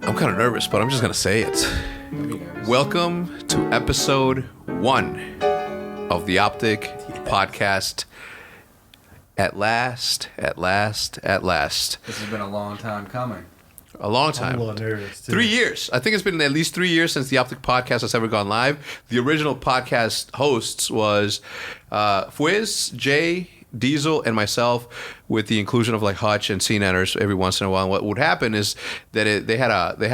I'm kind of nervous, but I'm just going to say it. Welcome to episode 1 of the OpTic podcast. At last. This has been a long time coming. A long time. I'm a little nervous, too. 3 years. I think it's been at least 3 years since the OpTic podcast has ever gone live. The original podcast hosts was Fwiz, Jay, Diesel, and myself, with the inclusion of like Hutch and CNNers every once in a while. And what would happen is that they had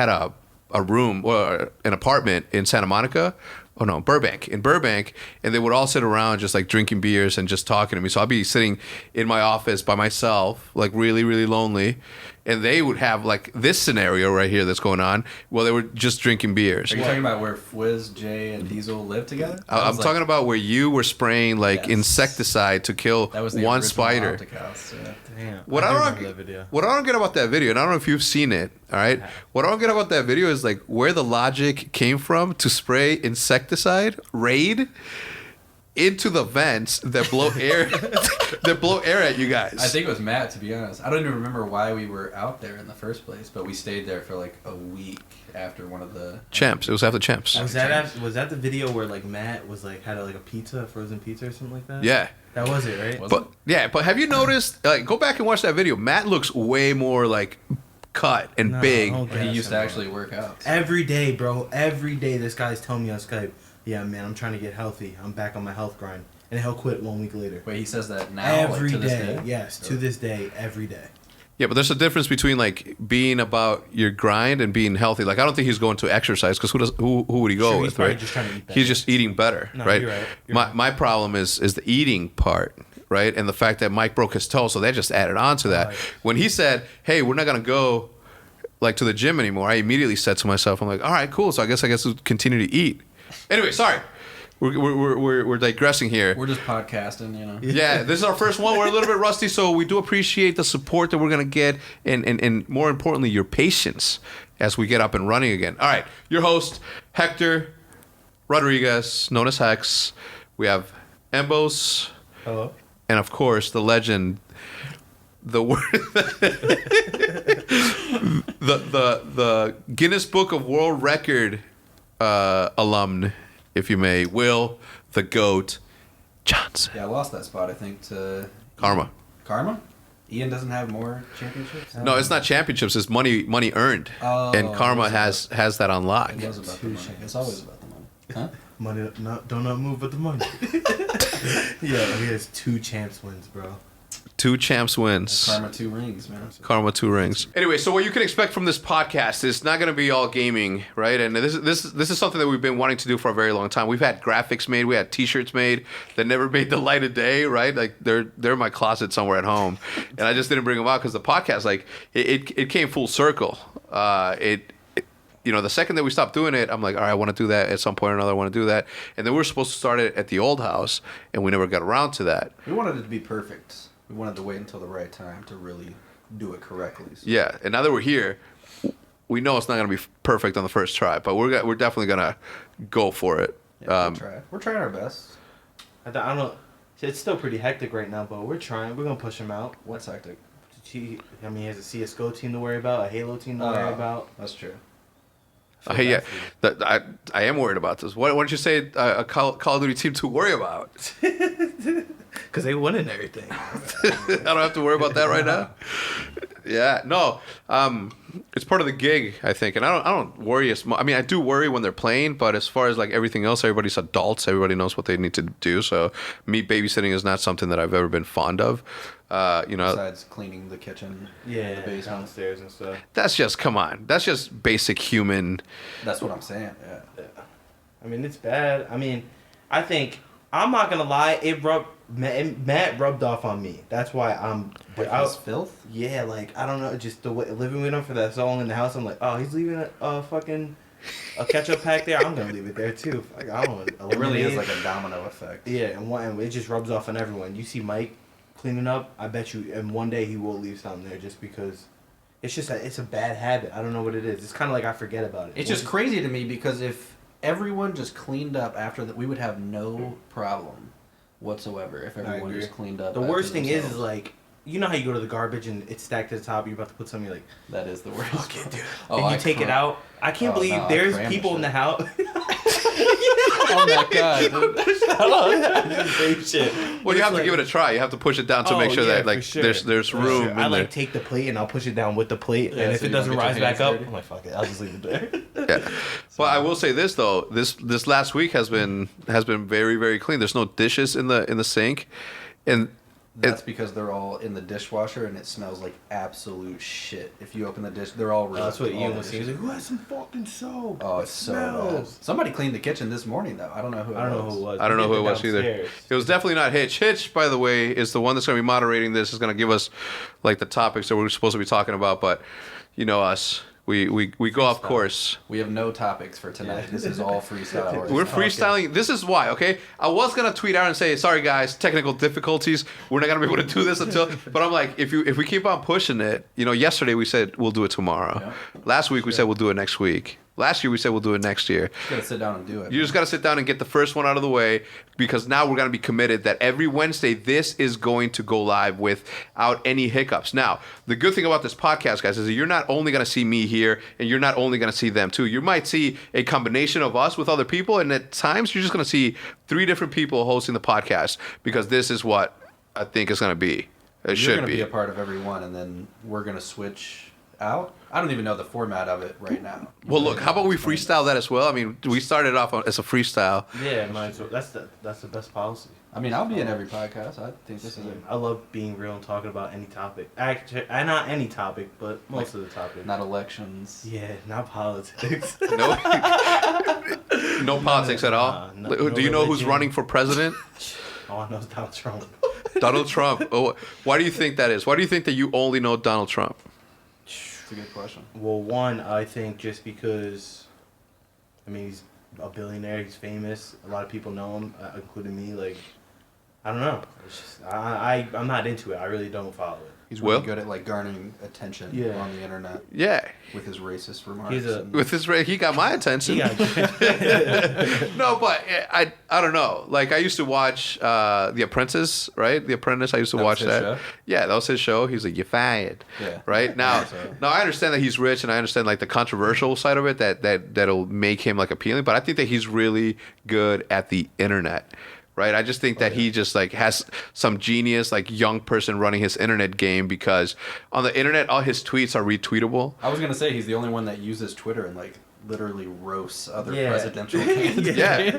a room or an apartment in Santa Monica. Oh no, Burbank. In Burbank, and they would all sit around just like drinking beers and just talking to me. So I'd be sitting in my office by myself, like really, really lonely. And they would have like this scenario right here that's going on. Well, they were just drinking beers. Are you talking about where Fwiz, Jay, and Diesel live together? I'm talking about where you were spraying like insecticide to kill one spider. OpTic house, yeah. Damn. What I don't get about that video, and I don't know if you've seen it, all right? What I don't get about that video is like where the logic came from to spray insecticide, raid, into the vents that blow air at you guys. I think it was Matt, to be honest. I don't even remember why we were out there in the first place, but we stayed there for like a week after one of the Champs. It was after Champs. Was that the video where like Matt was like had like a frozen pizza or something like that? Yeah. That was it, right? But have you noticed? Like, go back and watch that video. Matt looks way more like cut and big. He used to actually work out. Every day, bro. Every day, this guy's telling me on Skype, "Yeah, man, I'm trying to get healthy. I'm back on my health grind," and he'll quit 1 week later. Wait, he says that now? Every like, to day. this day? Yes, to this day, every day. Yeah, but there's a difference between like being about your grind and being healthy. Like, I don't think he's going to exercise because who would he go with, right? Just trying to eat better. He's just eating better, No, right? You're right. My problem is the eating part, right? And the fact that Mike broke his toe, so they just added on to that. Right. When he said, "Hey, we're not gonna go like to the gym anymore," I immediately said to myself, "I'm like, all right, cool. So I guess we'll continue to eat." Anyway, sorry. We're digressing here. We're just podcasting, you know. Yeah, this is our first one. We're a little bit rusty, so we do appreciate the support that we're gonna get, and more importantly, your patience as we get up and running again. All right, your host Hector Rodriguez, known as Hex. We have Embos. Hello. And of course, the legend, the Guinness Book of World Record alum, if you may, Will the Goat Johnson. Yeah, I lost that spot, I think, to Karma. Karma? Ian doesn't have more championships? No, it's not championships. It's money earned, and Karma has that on lock. It was about the money. It's always about the money. Huh? Money, don't move with the money. Yeah, he has 2 champs wins, bro. 2 champs wins. Karma 2 rings, man. Karma 2 rings. Anyway, so what you can expect from this podcast is not going to be all gaming, right? And this is something that we've been wanting to do for a very long time. We've had graphics made, we had T-shirts made that never made the light of day, right? Like they're in my closet somewhere at home, and I just didn't bring them out because the podcast, like it came full circle. You know, the second that we stopped doing it, I'm like, all right, I want to do that at some point or another. I want to do that, and then we were supposed to start it at the old house, and we never got around to that. We wanted it to be perfect. We wanted to wait until the right time to really do it correctly. So. Yeah, and now that we're here, we know it's not going to be perfect on the first try, but we're definitely going to go for it. Yeah, we're trying our best. I don't know. It's still pretty hectic right now, but we're trying. We're going to push him out. What's hectic? He has a CSGO team to worry about, a Halo team to worry about. That's true. Yeah, I am worried about this. Why don't you say a Call of Duty team to worry about? Because they win in everything. I don't have to worry about that right now. Yeah, no, it's part of the gig, I think, and I don't worry as much. I mean, I do worry when they're playing, but as far as like everything else, everybody's adults. Everybody knows what they need to do. So, me babysitting is not something that I've ever been fond of. You know, besides cleaning the kitchen, yeah, the basement. downstairs and stuff. That's just That's just basic human. That's what I'm saying. Yeah. I mean, it's bad. I mean, I think I'm not gonna lie. Matt rubbed off on me. That's why I'm. His filth. Yeah, like I don't know, just the way living with him for that so long in the house. I'm like, oh, he's leaving a fucking ketchup pack there. I'm gonna leave it there too. Like I don't. It really is like a domino effect. Yeah, and it just rubs off on everyone. You see Mike cleaning up. I bet you, and one day he will leave something there just because. It's a bad habit. I don't know what it is. It's kind of like I forget about it. It's just crazy to me because if everyone just cleaned up after that, we would have no problem whatsoever if everyone just cleaned up. The worst thing is like you know how you go to the garbage and it's stacked to the top. You're about to put something like That is the worst. fuck it, dude. Oh, and you I take it out. I can't believe no, I there's cram people the in the shit. house. Oh my god, dude. Same shit. Well, you have to give it a try. You have to push it down to make sure that for like sure. there's For room sure. in I there. like take the plate and I'll push it down with the plate, Yeah, and if so it you don't doesn't get your rise back hands up, dirty? I'm like fuck it, I'll just leave it there. Yeah. Well, I will say this though. This last week has been very, very clean. There's no dishes in the sink, and That's because they're all in the dishwasher and it smells like absolute shit. If you open the dish, they're all ruined. That's what All Ian the was saying. He's dishes. like, "Who has some fucking soap?" Oh, It it's so bad. Somebody cleaned the kitchen this morning though. I don't know who. I don't know who it was. I don't know We who it did was either. downstairs. It was definitely not Hitch. Hitch, by the way, is the one that's going to be moderating this. Is going to give us like the topics that we're supposed to be talking about. But you know us, we go off course. We have no topics for tonight. This is all freestyle. We're freestyling. This is why, okay? I was gonna tweet out and say, sorry guys, technical difficulties. We're not gonna be able to do this until. But I'm like, if we keep on pushing it, yesterday we said we'll do it tomorrow. Yeah. Last week we said we'll do it next week. Last year we said we'll do it next year. You gotta sit down and do it. You just got to sit down and get the first one out of the way because now we're going to be committed that every Wednesday this is going to go live without any hiccups. Now, the good thing about this podcast, guys, is that you're not only going to see me here and you're not only going to see them too. You might see a combination of us with other people, and at times you're just going to see 3 different people hosting the podcast because this is what I think it's going to be. It You're should gonna be. be a part of every one, and then we're gonna switch out. I don't even know the format of it right now. Well, look, how about we freestyle that as well? I mean, we started off as a freestyle. Yeah, might as well. That's the best policy. I mean, I'll be in every podcast. I think this is I love being real and talking about any topic. Actually, not any topic, but most of the topics. not elections. Yeah, not politics. No, no politics at all. no Do you know who's religion. running for president? All I know is Donald Trump. Donald Trump. Oh, why do you think that is? Why do you think that you only know Donald Trump? It's a good question. Well, one, I think just because, I mean, he's a billionaire, he's famous, a lot of people know him, including me. Like, I don't know. It's just, I'm not into it. I really don't follow it. He's really Will? good at like garnering attention Yeah. on the internet Yeah, with his racist remarks. He's a- and- with his he got my attention. He got- No, but I don't know. Like I used to watch The Apprentice, right? The Apprentice. I used to That was watch his that. show? Yeah, that was his show. He's like, "You're fired." Yeah. Right now, So- now I understand that he's rich, and I understand like the controversial side of it that'll make him like appealing. But I think that he's really good at the internet. Right, I just think that he just like has some genius like young person running his internet game because on the internet all his tweets are retweetable. I was gonna say he's the only one that uses Twitter and like literally roasts other Yeah. presidential candidates. Yeah,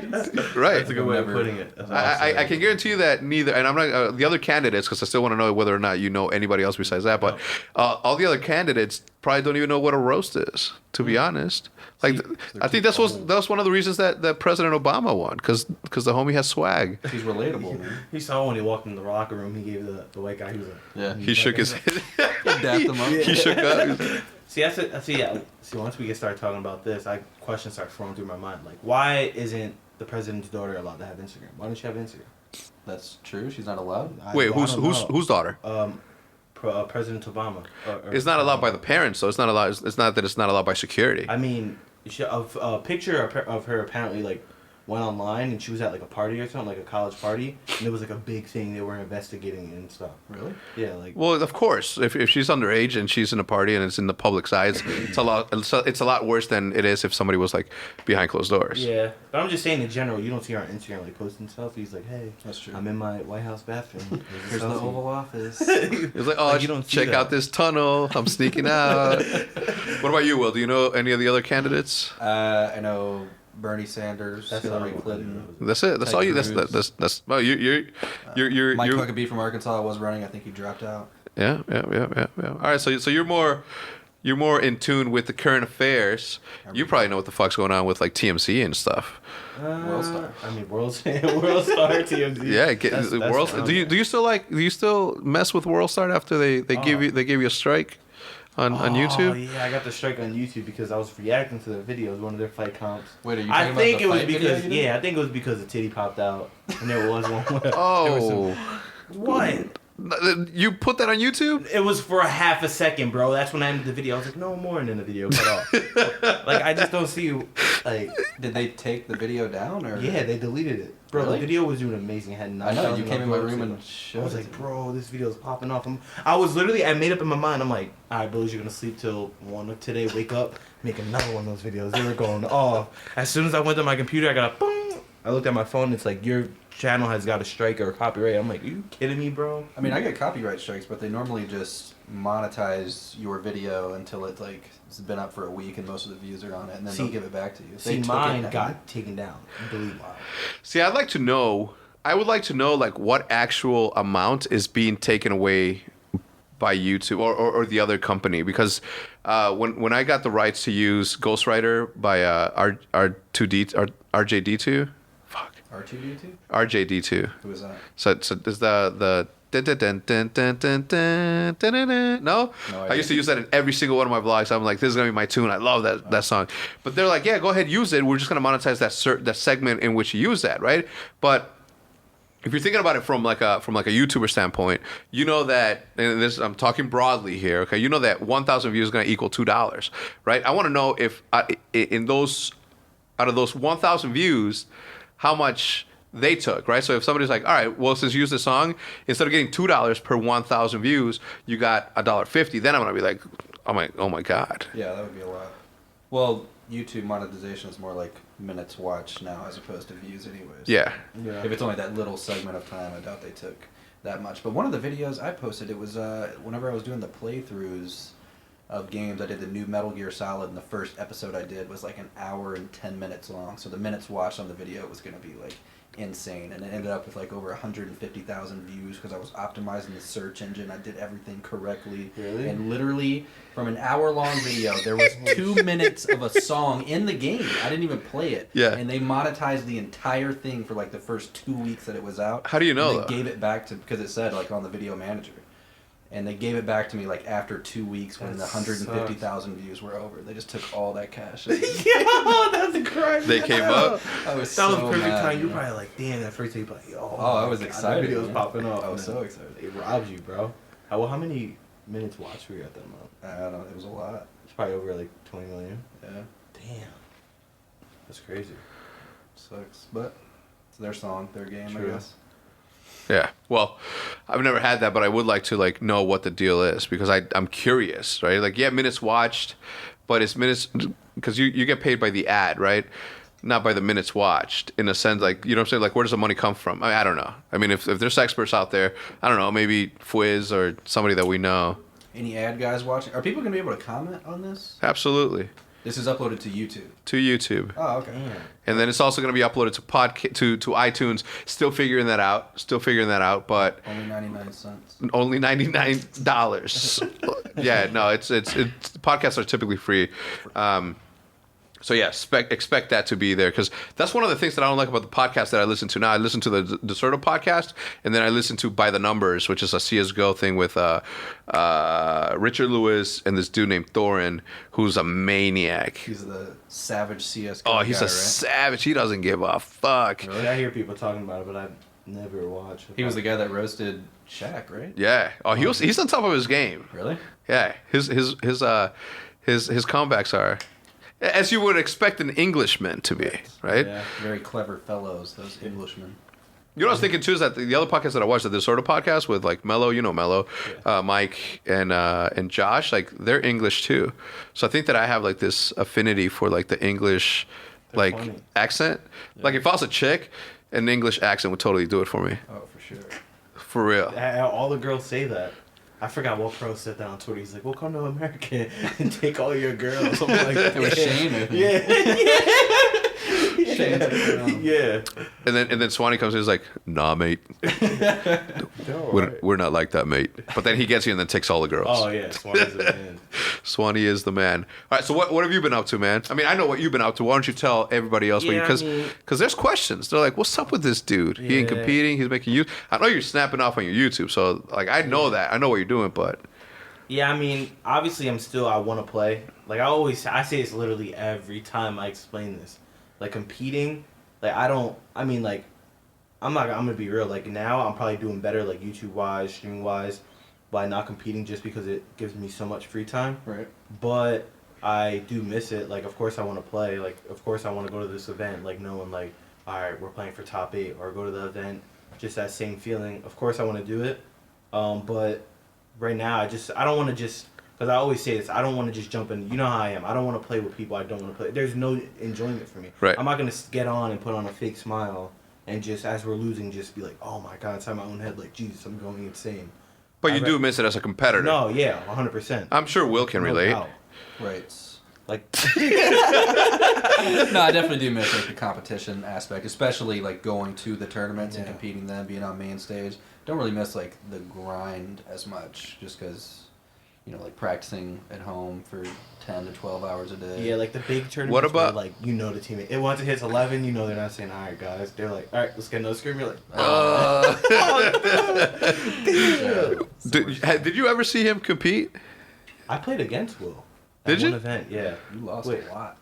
right. That's a good way of putting it. That's awesome. I can guarantee you that neither, and I'm not the other candidates because I still want to know whether or not you know anybody else besides that. But all the other candidates probably don't even know what a roast is. To be honest, like I think that was one of the reasons that President Obama won because the homie has swag. He's relatable, man. He saw when he walked in the locker room, he gave the white guy, he was like, Yeah. He shook his head. He dapped him up. He shook up. See, once we get started talking about this, questions start flowing through my mind. Like, why isn't the president's daughter allowed to have Instagram? Why don't you have Instagram? That's true. She's not allowed. Wait, I don't know. whose daughter? President Obama. It's not allowed by the parents, so it's not allowed. It's not that it's not allowed by security. I mean, a picture of her apparently like went online and she was at like a party or something, like a college party, and it was like a big thing. They were investigating it and stuff. Really? Yeah, like. Well, of course, if she's underage and she's in a party and it's in the public side, it's a lot worse than it is if somebody was like behind closed doors. Yeah, but I'm just saying in general, you don't see her on Instagram like posting selfies like, "Hey, That's true. I'm in my White House bathroom. Here's the Oval Office. It's like, oh, Like, you don't see check that. out this tunnel. I'm sneaking out. What about you, Will? Do you know any of the other candidates? I know Bernie Sanders, That's Hillary all I Clinton. That's it. That's Ted all you. Cruz. That's. Well, you're. Mike Huckabee from Arkansas was running. I think he dropped out. Yeah. All right. So you're more in tune with the current affairs. You probably know what the fuck's going on with like TMC and stuff. Worldstar. I mean, Worldstar, TMZ. Yeah. That's World. around Do you still mess with WorldStar after they give you a strike on Oh, YouTube? yeah, I got the strike on YouTube because I was reacting to their videos, one of their fight comps. Wait, are you I talking think about it the was fight video because you did? I think it was because the titty popped out, and there was one. Where Oh. there was some, what? You put that on YouTube? It was for a half a second, bro. That's when I ended the video. I was like, no more, and then the video cut off. Like, I just don't see, like, Did they take the video down or? yeah, they deleted it. Bro, Really? the video was doing amazing. It had 9,000 I know, you came in my room and upvotes. showed I was it like, to me. bro, this video's popping off. I was literally, I made up in my mind. I'm like, all right, Billy, you're going to sleep till 1 of today. Wake up, make another one of those videos. They were going off. As soon as I went to my computer, I got a boom. I looked at my phone. It's like, your channel has got a strike or a copyright. I'm like, are you kidding me, bro? I mean, I get copyright strikes, but they normally just monetize your video until it's like it's been up for a week and most of the views are on it, and then they'll give it back to you. See, mine got taken down. Unbelievable. See, I would like to know like what actual amount is being taken away by YouTube or the other company, because when I got the rights to use Ghostwriter by R2D RJD2, fuck R2D2? RJD2. Who is that? So is the no? I used to use that in every single one of my vlogs. I'm like, this is gonna be my tune. I love that song. But they're like, yeah, go ahead, use it. We're just gonna monetize that segment in which you use that, right? But if you're thinking about it from like a YouTuber standpoint, you know that, and this I'm talking broadly here, okay? You know that 1,000 views is gonna equal $2, right? I want to know if out of those 1,000 views, how much they took, right? So if somebody's like, all right, well, since you used this song, instead of getting $2 per 1,000 views, you got $1.50. Then I'm gonna be like, oh my god. Yeah, that would be a lot. Well, YouTube monetization is more like minutes watched now as opposed to views, anyways. Yeah. If it's only that little segment of time, I doubt they took that much. But one of the videos I posted, it was whenever I was doing the playthroughs of games. I did the new Metal Gear Solid, and the first episode I did was like an hour and 10 minutes long. So the minutes watched on the video was going to be like insane, and it ended up with like over 150,000 views because I was optimizing the search engine. I did everything correctly. Really? And literally from an hour-long video, there was 2 minutes of a song in the game. I didn't even play it. Yeah. And they monetized the entire thing for like the first 2 weeks that it was out. How do you know And that? they gave it back to, because it said like on the video manager. And they gave it back to me like after 2 weeks when the 150,000 views were over. They just took all that cash. Yo, that's a crime. They came up. I was That was so perfect mad, time. You man. probably like, damn, that first day you probably, yo. Oh, I was my God, excited. The videos man. popping up. I was man. so excited. It robbed you, bro. How many minutes watched were you at that month? I don't know. It was a lot. It's probably over like 20 million. Yeah. Damn. That's crazy. Sucks. But it's their song, their game, True. I guess. Yeah. Well, I've never had that, but I would like to like know what the deal is because I'm curious, right? Like, yeah, minutes watched, but it's minutes because you get paid by the ad, right? Not by the minutes watched. In a sense, like, you know what I'm saying? Like, where does the money come from? I don't know. I mean, if there's experts out there, I don't know, maybe Fwiz or somebody that we know. Any ad guys watching? Are people going to be able to comment on this? Absolutely. This is uploaded to YouTube. To YouTube. Oh, okay. Damn. And then it's also going to be uploaded to iTunes. Still figuring that out, but Only 99 cents. only $99. Yeah, no, it's podcasts are typically free. So yeah, expect that to be there because that's one of the things that I don't like about the podcast that I listen to now. I listen to the Deserto podcast, and then I listen to By the Numbers, which is a CS:GO thing with Richard Lewis and this dude named Thorin, who's a maniac. He's the savage CS Oh, he's guy, a right? savage. He doesn't give a fuck. Really? I hear people talking about it, but I've never watched. He was the guy that roasted Shaq, right? Yeah. Oh, he's on top of his game. Really? Yeah. His comebacks are as you would expect an Englishman to be, right? Yeah. Very clever fellows, those Englishmen. You know what I was thinking too is that the other podcast that I watched, the Disorder podcast with like Mello, you know Mello, Mike and Josh, like they're English too. So I think that I have like this affinity for like the English They're like funny. accent. Yeah. Like if I was a chick, an English accent would totally do it for me. Oh, for sure. For real. All the girls say that. I forgot what pro said that on Twitter. He's like, "We'll come to America and take all your girls." I'm like, It was Shane, I think. Yeah. Yeah. And then Swanee comes in and is like, nah, mate. We're not like that, mate. But then he gets you and then takes all the girls. Oh yeah, Swanee's the man. Swanee is the man. All right, so what have you been up to, man? I mean, I know what you've been up to. Why don't you tell everybody else? Yeah, Because I mean- there's questions. They're like, what's up with this dude? He ain't Yeah. competing. He's making you. I know you're snapping off on your YouTube, so like I know that. I know what you're doing, but Yeah, I mean, obviously, I want to play. Like I say this literally every time I explain this. Like competing, like I'm gonna be real. Like now, I'm probably doing better, like YouTube wise, streaming wise, by not competing just because it gives me so much free time. Right. But I do miss it. Like, of course, I want to play. Like, of course, I want to go to this event. Like, knowing like all right, we're playing for top 8 or go to the event. Just that same feeling. Of course, I want to do it, but right now I don't want to just. Because I always say this, I don't want to just jump in. You know how I am. I don't want to play with people I don't want to play. There's no enjoyment for me. Right. I'm not going to get on and put on a fake smile and just, as we're losing, just be like, oh my God, inside my own head, like, Jesus, I'm going insane. But you do miss it as a competitor. No, yeah, 100%. I'm sure Will can relate. doubt. Right. Like, No, I definitely do miss like the competition aspect, especially like going to the tournaments and competing them, being on main stage. Don't really miss like the grind as much, just because, you know, like practicing at home for 10 to 12 hours a day. yeah, like the big tournaments. What about- where, like, you know the team? It once it hits 11, you know they're not saying, all right, guys. They're like, all right, let's get another scrim. You're like, Did you ever see him compete? I played against Will. Did at you? One event, yeah. You lost Wait. a lot.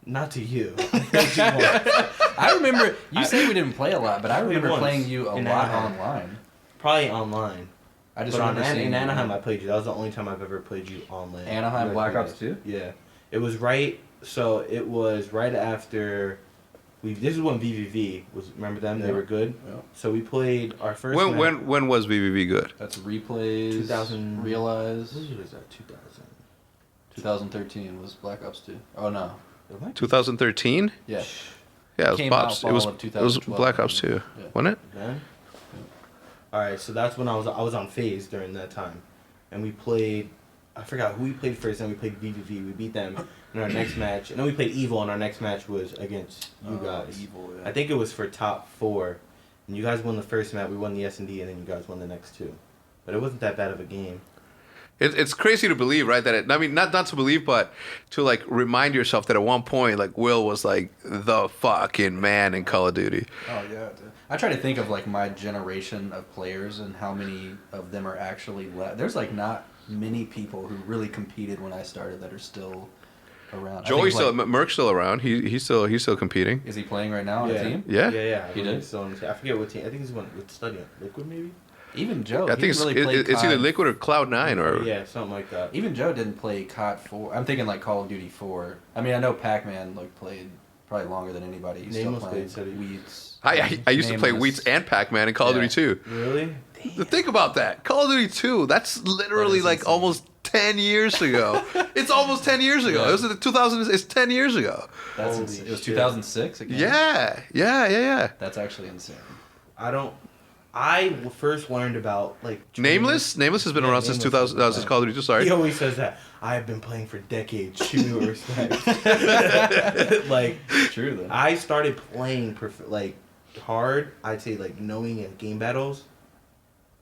Not to you. I remember you say we didn't play a lot, but I remember once playing you a in lot Anaheim. online. Probably online. I just But remember seeing in you Anaheim, I played you. That was the only time I've ever played you online. Anaheim You Black guys Ops played 2? it. Yeah, it was right. So it was right after. This is when VVV was. Remember them? They Yeah. were good. Yeah. So we played our first. When was VVV good? That's replays. 2000 Realize. What year was that? 2000. 2013 was Black Ops 2. Oh no. 2013. Yeah. Yeah, it was Came Pops. out It was fall of it was 2012. Black Ops 2, Yeah. wasn't it? Then. All right, so that's when I was on phase during that time, and we played. I forgot who we played first. Then we played VVV. We beat them in our next match, and then we played Evil, and our next match was against you guys. Evil. Yeah. I think it was for top 4, and you guys won the first match. We won the S&D, and then you guys won the next 2. But it wasn't that bad of a game. It's crazy to believe, right? That I mean, not to believe, but to like remind yourself that at one point, like Will was like the fucking man in Call of Duty. Oh yeah. Dude. I try to think of like my generation of players and how many of them are actually left. There's like not many people who really competed when I started that are still around. Joey's I think, still, Merck's still around. He's still competing. Is he playing right now on a team? Yeah. Yeah. He did? So I forget what team. I think he's one with Study Liquid, maybe. Even Joe. I think he it's, really played it's either COD. Liquid or Cloud9 or Yeah, something like that. Even Joe didn't play COD 4. I'm thinking like Call of Duty 4. I mean, I know Pac-Man like played probably longer than anybody. He's Nameless still playing played Weeds. I used to play Nameless. Wheats and Pac-Man in Call of Yeah. Duty 2. Really? Think about that. Call of Duty 2, that's literally That is like insane. almost 10 years ago. It's almost 10 years ago. Yeah. It was in 2000, it's 10 years ago. That's Holy insane. It was shit. 2006 again. Yeah. That's actually insane. I first learned about like Nameless has been Yeah, around since Nameless 2000. That was has since been Call of Duty 2. Sorry. He always says that. I've been playing for decades. Shoot me with respect. Like True though. I started playing like hard. I'd say like knowing in game battles,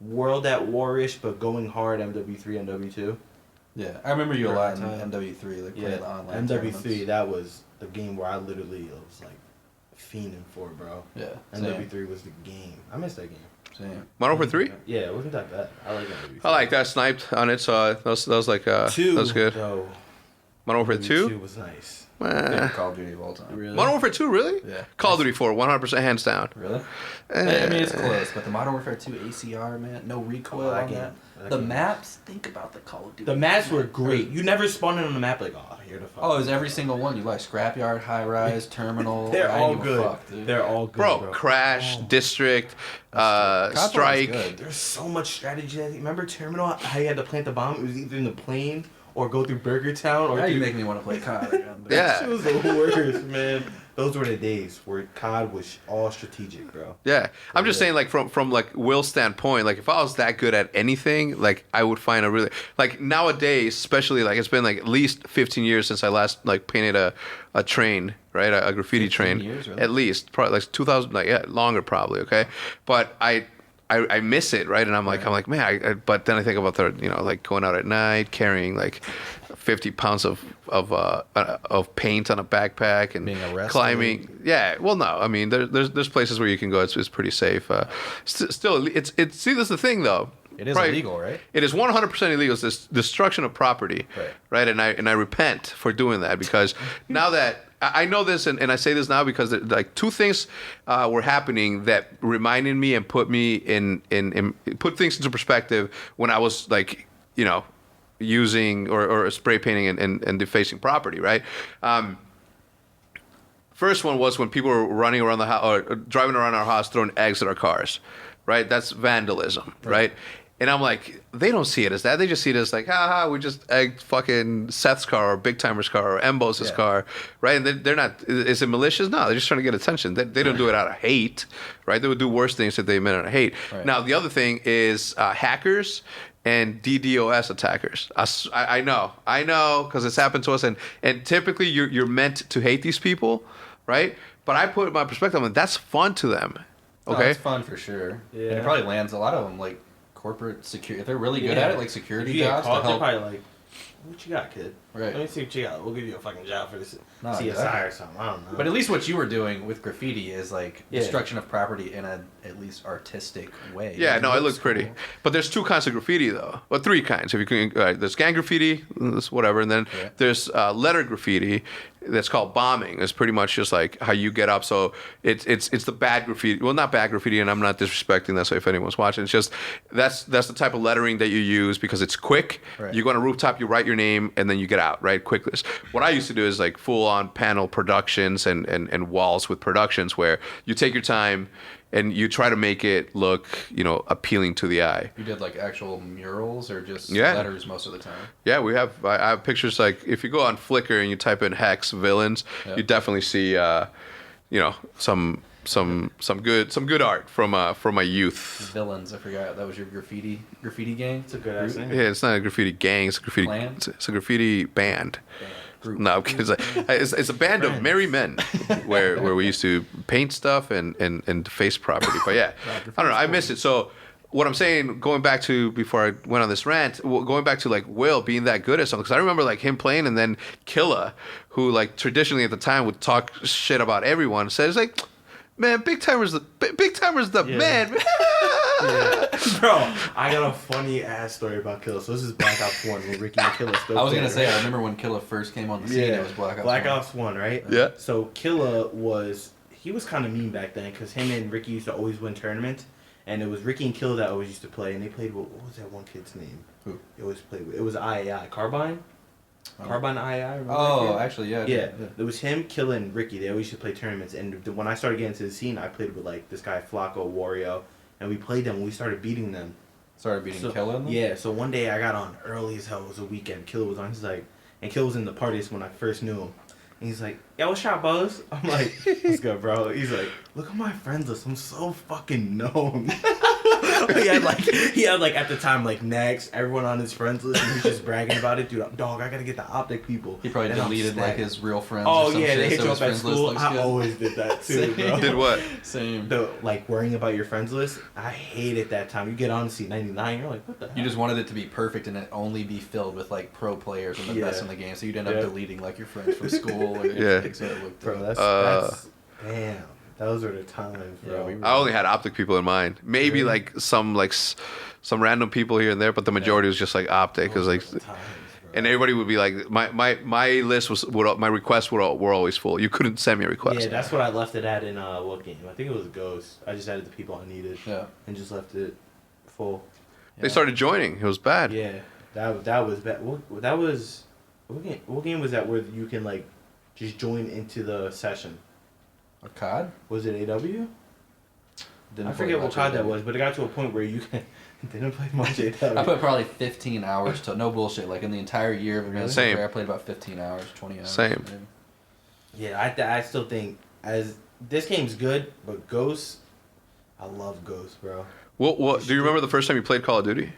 World at War-ish, but going hard MW3, MW2. Yeah, I remember you a lot in Time. MW3, like Yeah, playing the online MW3. tournaments. That was the game where I literally was like fiending for, bro. Yeah, same. MW3 was the game. I missed that game. Same. Modern Warfare 3? Yeah, it wasn't that bad. I like MW3. I like that. Sniped on it, so that was like, that 2, was good. though. Modern Warfare 2? 2 was nice. Favorite Call of Duty of all time. Really? Modern Warfare 2, really? Yeah. Call of Duty 4, 100% hands down. Really? I mean, it's close, but the Modern Warfare 2 ACR, man, no recoil that on game. that. That The game. maps, think about the Call of Duty. The maps were great. You never spawned in on the map like, oh, here to fuck. Oh, it was every single one. You like Scrapyard, High Rise, Terminal. They're I all didn't give a good. fuck, dude. They're all good, Bro, bro. Crash, Oh. District, COD was Strike. good. There's so much strategy. Remember Terminal? How you had to plant the bomb? It was either in the plane or go through Burger Town or Now you through... make me want to play COD again. dude. Yeah. That shit was the worst, man. Those were the days where COD was all strategic, bro. Yeah, I'm just saying, like from like Will's standpoint, like if I was that good at anything, like I would find a really like nowadays, especially like it's been like at least 15 years since I last like painted a train, right, a graffiti 15 train, years, really? at least probably like 2000, like yeah, longer probably, okay, but I miss it, right, and I'm like man, but then I think about the like going out at night carrying like 50 pounds of paint on a backpack and Being arrested. climbing. Yeah, well, no, I mean there's places where you can go. It's pretty safe. Still, it's see, that's the thing though. It is Probably- illegal, right? It is 100% illegal. It's this destruction of property, right? And I repent for doing that because now that I know this, and I say this now because like two things were happening that reminded me and put me in put things into perspective when I was like using or spray painting and defacing property, right? First one was when people were running around the house or driving around our house throwing eggs at our cars, right? That's vandalism, right? And I'm like, they don't see it as that. They just see it as like, haha, we just egged fucking Seth's car or Big Timer's car or Embos' car, right? And they're not, is it malicious? No, they're just trying to get attention. They don't do it out of hate, right? They would do worse things if they meant out of hate. Right. Now, the other thing is hackers and DDoS attackers. I know, because it's happened to us. And typically you're meant to hate these people, right? But I put my perspective on that's fun to them, okay? No, it's fun for sure. Yeah. And it probably lands a lot of them, like, corporate security. If they're really good at it, like security jobs, they're probably like, "What you got, kid? Right. Let me see what you got. We'll give you a fucking job for this CSI or something. I don't know." But at least what you were doing with graffiti is like destruction of property in a at least artistic way. Yeah, no, it looks pretty. But there's 2 kinds of graffiti though. Well, 3 kinds. If you can, there's gang graffiti, whatever, and then there's letter graffiti. That's called bombing. It's pretty much just like how you get up. So it's the bad graffiti. Well, not bad graffiti, and I'm not disrespecting that. So if anyone's watching, it's just that's the type of lettering that you use because it's quick. Right. You go on a rooftop, you write your name, and then you get out, right? Quick list. What I used to do is like full on panel productions and walls with productions where you take your time and you try to make it look, appealing to the eye. You did like actual murals or just letters most of the time? Yeah, I have pictures like if you go on Flickr and you type in Hex villains, you definitely see, some good art from my youth. Villains, I forgot that was your graffiti gang. It's a good ass name. Yeah, it's not a graffiti gang. It's a graffiti. It's a graffiti band. Group. No, because it's a band of merry men where we used to paint stuff and deface property. But yeah, I don't know. I miss it. So what I'm saying, going back to before I went on this rant, going back to like Will being that good at something, because I remember like him playing and then Killa, who like traditionally at the time would talk shit about everyone, says like, man, Big Timer's the man. Yeah. Bro, I got a funny ass story about Killa. So this is Black Ops 1 when Ricky and Killa still I was going to say, I remember when Killa first came on the scene, it was Black Ops 1. Right? Yeah. So Killa was kind of mean back then because him and Ricky used to always win tournaments. And it was Ricky and Killa that always used to play. And they played with, what was that one kid's name? Who? They always played with. It was IAI. Carbine? Carbine IAI? Oh, actually, yeah. Yeah. It was him, Killa, and Ricky. They always used to play tournaments. And when I started getting into the scene, I played with like this guy, Flacco, Wario. And we played them and we started beating them. Started beating Killa in them? Yeah, so one day I got on early as hell. It was a weekend. Killa was on. He's like, and Killa was in the parties when I first knew him. And he's like, yo, what's up, Buzz? I'm like, what's good, bro? He's like, look at my friends list. I'm so fucking known. he had like at the time like Next, everyone on his friends list, and he was just bragging about it. Dude, dog, I gotta get the OpTic people. He probably deleted like his real friends. Oh or some yeah, shit, they hit so you up at school. I always did that too, bro. Did what? Same. The like worrying about your friends list. I hate it that time. You get on to see 99, you're like, what the hell? You just wanted it to be perfect and it only be filled with like pro players and the best in the game, so you'd end up deleting like your friends from school or anything. So it looked bro, that's damn. Those are the times, bro. I only had OpTic people in mind. Maybe like some random people here and there, but the majority was just like OpTic, because like, and everybody would be like, my list my requests were always full. You couldn't send me a request. Yeah, that's what I left it at in what game? I think it was Ghost. I just added the people I needed. Yeah. And just left it full. They started joining. It was bad. Yeah, that was bad. What game was that where you can like just join into the session? A COD? Was it AW? I forget what COD that was, but it got to a point where you can. Didn't play much AW. I put probably 15 hours to no bullshit. Like in the entire year of Advanced Warfare, I played about 15 hours, 20 hours. Same. Maybe. Yeah, I still think as this game's good, but Ghost, I love Ghost, bro. What do you remember the first time you played Call of Duty?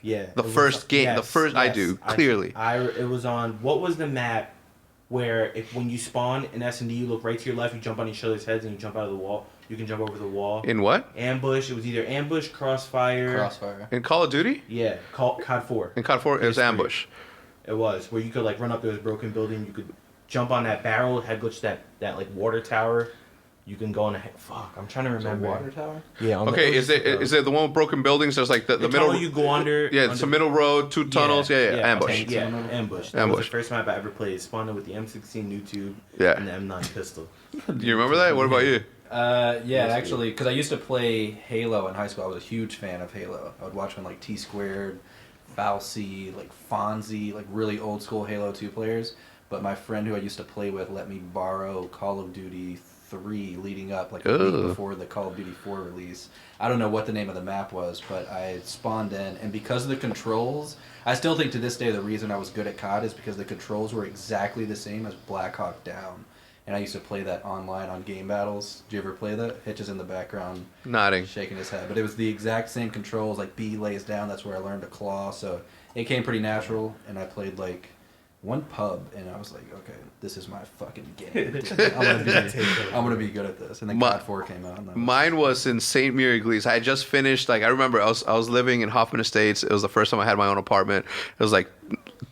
Yeah. The first game. Yes, the first. Yes, I do clearly. It was on. What was the map? Where when you spawn in S&D, you look right to your left, you jump on each other's heads, and you jump out of the wall. You can jump over the wall. In what? Ambush. It was either Ambush, Crossfire. In Call of Duty? Yeah, COD 4. In COD 4, it was Ambush. It was, where you could like run up to this broken building, you could jump on that barrel, head glitch that like water tower. You can go on a... Fuck, I'm trying to remember. Water tower? Yeah. Okay, is it the one with broken buildings? There's like the middle... you go under... Yeah, it's a middle road, 2 tunnels. Yeah. Ambush. Yeah, Ambush. That was the first map I ever played. It spawned with the M16 new tube and the M9 pistol. Do you remember that? What about you? Yeah, actually, because I used to play Halo in high school. I was a huge fan of Halo. I would watch when like T-Squared, Falsey, like Fonzie, like really old school Halo 2 players but my friend who I used to play with let me borrow Call of Duty 3 leading up like a Ugh. week before the Call of Duty 4 release. I don't know what the name of the map was, but I spawned in, and because of the controls, I still think to this day the reason I was good at COD is because the controls were exactly the same as Black Hawk Down. And I used to play that online on game battles. Did you ever play that? Hitch is in the background Nodding. shaking his head. But it was the exact same controls, like B lays down, that's where I learned to claw, so it came pretty natural, and I played like one pub, and I was like, okay, this is my fucking game. I'm gonna be good at this. And then COD 4 came out. And Mine was in St. Mary Église. I had just finished, like, I remember I was living in Hoffman Estates. It was the first time I had my own apartment. It was like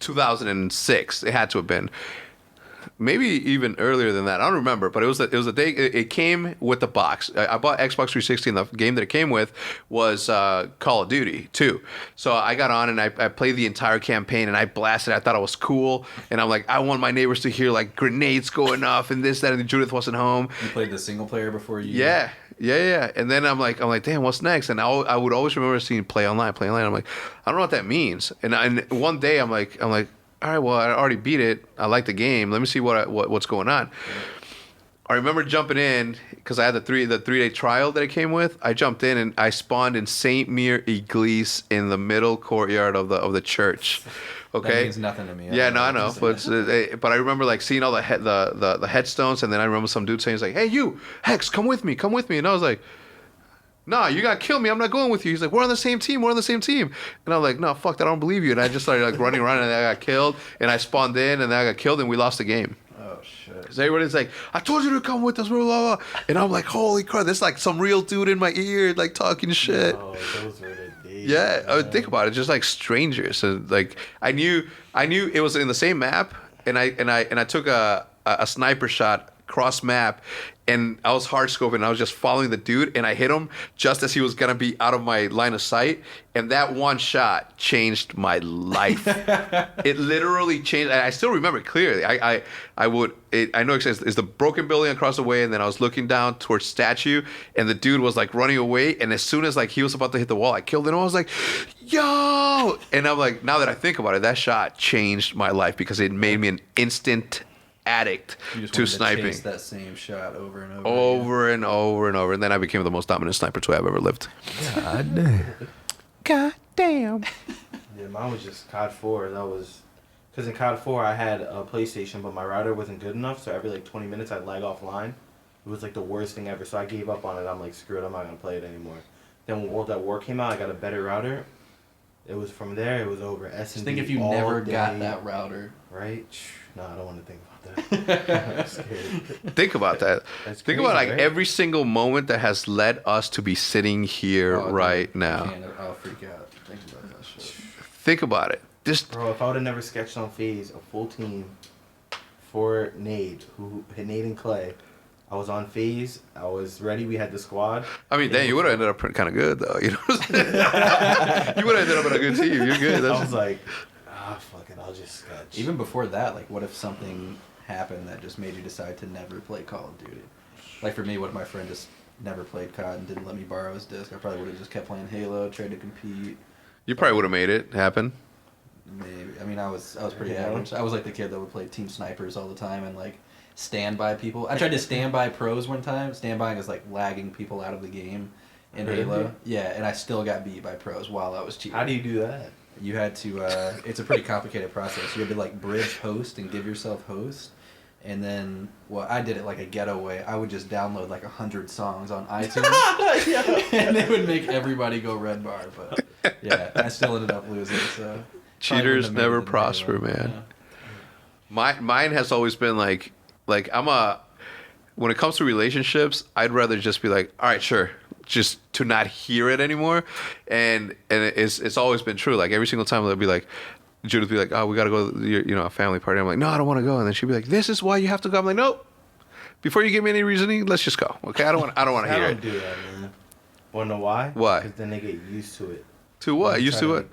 2006. It had to have been. Maybe even earlier than that. I don't remember, but it was a day. It came with the box. I bought Xbox 360, and the game that it came with was Call of Duty 2. So I got on and I played the entire campaign, and I blasted. I thought it was cool, and I'm like, I want my neighbors to hear like grenades going off and this, that, and Judith wasn't home. You played the single player before you? Yeah. And then I'm like, damn, what's next? And I would always remember seeing play online. I'm like, I don't know what that means. And one day I'm like. All right, well, I already beat it. I like the game. Let me see what's going on. I remember jumping in because I had the 3-day trial that it came with. I jumped in and I spawned in Saint Mary Église in the middle courtyard of the church. Okay, that means nothing to me. Yeah, no, I know, but I remember like seeing all the headstones, and then I remember some dude saying, "He's like, hey, you, Hex, come with me," and I was like, "Nah, you gotta kill me. I'm not going with you." He's like, "We're on the same team. And I'm like, "No, fuck that. I don't believe you." And I just started like running around, and I got killed. And I spawned in, and then I got killed, and we lost the game. Oh shit! Because everybody's like, "I told you to come with us," blah blah blah. And I'm like, "Holy crap!" There's like some real dude in my ear, like talking shit. Oh, those were the days. Yeah, I would think about it, just like strangers. So like, I knew it was in the same map, and I took a sniper shot cross map, and I was hard scoping, and I was just following the dude, and I hit him just as he was gonna be out of my line of sight, and that one shot changed my life. It literally changed. I still remember it clearly. I know it's the broken building across the way, and then I was looking down towards statue, and the dude was like running away, and as soon as like he was about to hit the wall, I killed him. I was like, yo! And I'm like, now that I think about it, that shot changed my life because it made me an instant addict to sniping. To chase that same shot over and over. Over and over and over. And then I became the most dominant sniper toy I've ever lived. God damn. God damn. Yeah, mine was just COD 4. That was... Because in COD 4, I had a PlayStation, but my router wasn't good enough, so every like 20 minutes I'd lag offline. It was like the worst thing ever, so I gave up on it. I'm like, screw it, I'm not going to play it anymore. Then when World at War came out, I got a better router. It was from there, it was over S&D. Just think if you never got that router. Right? No, I don't want to think about that. I'm scared. Think about that. That's Think crazy, about like right? every single moment that has led us to be sitting here right now. I'll freak out. Think about that shit. Think about it. Just Bro, if I would have never sketched on FaZe a full team for Nade, who hit Nade and Clay, I was on FaZe, I was ready, we had the squad. I mean, dang, you would have ended up kind of good though. You know what I'm saying? You would have ended up in a good team. You're good. I was like, fuck it, I'll just sketch. Even before that, like, what if something happened that just made you decide to never play Call of Duty? Like, for me, what if my friend just never played COD and didn't let me borrow his disc? I probably would have just kept playing Halo, tried to compete. You probably would have made it happen. Maybe. I mean, I was pretty Yeah. average. I was like the kid that would play Team Snipers all the time and like stand by people. I tried to stand by pros one time. Stand by is like lagging people out of the game in Really? Halo. Yeah, and I still got beat by pros while I was cheating. How do you do that? You had to. It's a pretty complicated process. You had to like bridge host and give yourself host. And then, well, I did it like a ghetto way. I would just download like 100 songs on iTunes, and they would make everybody go red bar. But yeah, I still ended up losing. So Cheaters never prosper, man. Mine has always been like when it comes to relationships, I'd rather just be like, all right, sure, just to not hear it anymore. And it's always been true. Like every single time they'll be like, Judith would be like, oh, we got to go to a family party. I'm like, no, I don't want to go. And then she'd be like, this is why you have to go. I'm like, nope. Before you give me any reasoning, let's just go. Okay, I don't want to hear I it. don't do that, man. Wanna know why? Why? Because then they get used to it. To what? They Used try to what?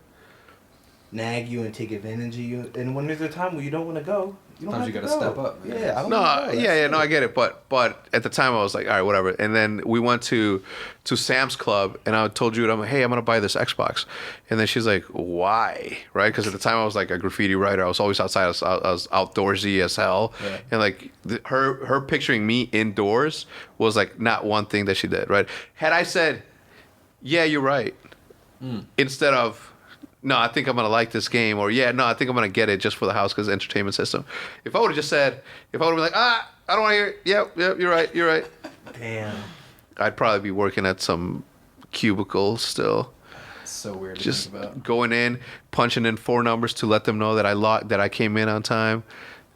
Nag you and take advantage of you. And when there's a time where you don't want to go, You don't Sometimes have you to gotta go. step up, man. Yeah, I don't No, know. no, I get it, but at the time I was like, all right, whatever. And then we went to Sam's Club, and I told Jude, I'm like, hey, I'm gonna buy this Xbox, and then she's like, why, right? Because at the time I was like a graffiti writer, I was always outside, I was outdoorsy as hell, Yeah. and like her picturing me indoors was like not one thing that she did, right? Had I said, yeah, you're right, instead of, no, I think I'm gonna like this game, or yeah, no, I think I'm gonna get it just for the house because entertainment system. If I would have just said, if I would have been like, I don't want to hear it. Yep, you're right. Damn. I'd probably be working at some cubicle still, It's so weird to just think about. going in, punching in 4 numbers to let them know that I came in on time,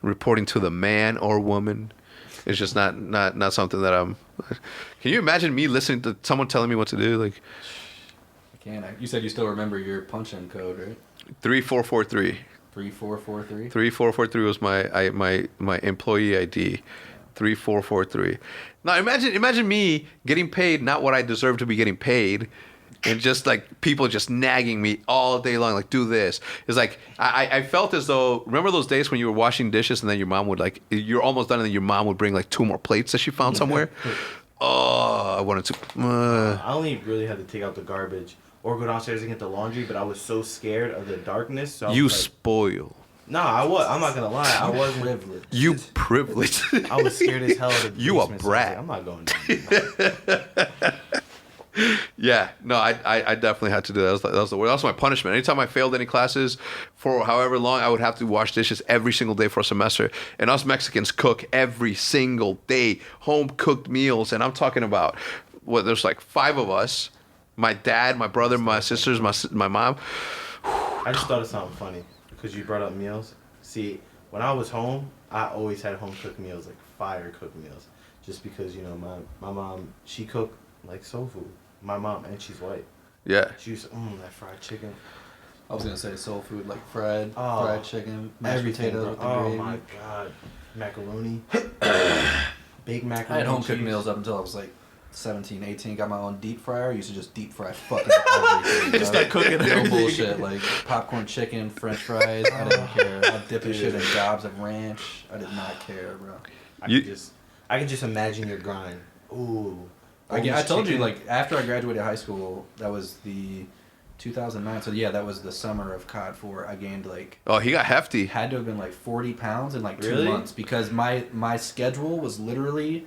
reporting to the man or woman. It's just not something that I'm. Can you imagine me listening to someone telling me what to do? Like, You said you still remember your punch-in code, right? 3443. 3443. 3443 was my employee ID. 3443. Now imagine me getting paid not what I deserve to be getting paid, and just like people just nagging me all day long, like do this. It's like I felt as though, remember those days when you were washing dishes and then your mom would like, you're almost done and then your mom would bring like 2 more plates that she found somewhere. Oh, I wanted to. I only really had to take out the garbage or go downstairs and get the laundry, but I was so scared of the darkness. So I You was like, spoil. no, I'm not gonna lie. I wasn't Privileged. You privileged. I was scared as hell of the You a basement, so I was brat. like, I'm not going down. Yeah, no, I definitely had to do that. That was the word. That was my punishment. Anytime I failed any classes for however long, I would have to wash dishes every single day for a semester. And us Mexicans cook every single day, home cooked meals. And I'm talking about, there's like 5 of us. My dad, my brother, my sisters, my mom. I just thought of something funny because you brought up meals. See, when I was home, I always had home cooked meals, like fire cooked meals, just because my mom, she cooked like soul food. My mom, and she's white. Yeah. She used that fried chicken. I was gonna say soul food, like fried chicken, mashed Everything, potatoes bro. with the Oh gravy. my god, macaroni, baked macaroni. I had home cooked cheese. meals up until I was like 17, 18. Got my own deep fryer. Used to just deep fry fucking everything. Just bro. start cooking No everything. bullshit. Like popcorn chicken, French fries. I didn't care. I'd dip shit in gobs of ranch. I did not care, bro. I can just imagine your grind. Ooh. I Almost told you, chicken. like, after I graduated high school, that was the 2009. So, yeah, that was the summer of COD 4. I gained, like, Oh, he got hefty. had to have been, like, 40 pounds in, like, 2 Really? months. Because my schedule was literally,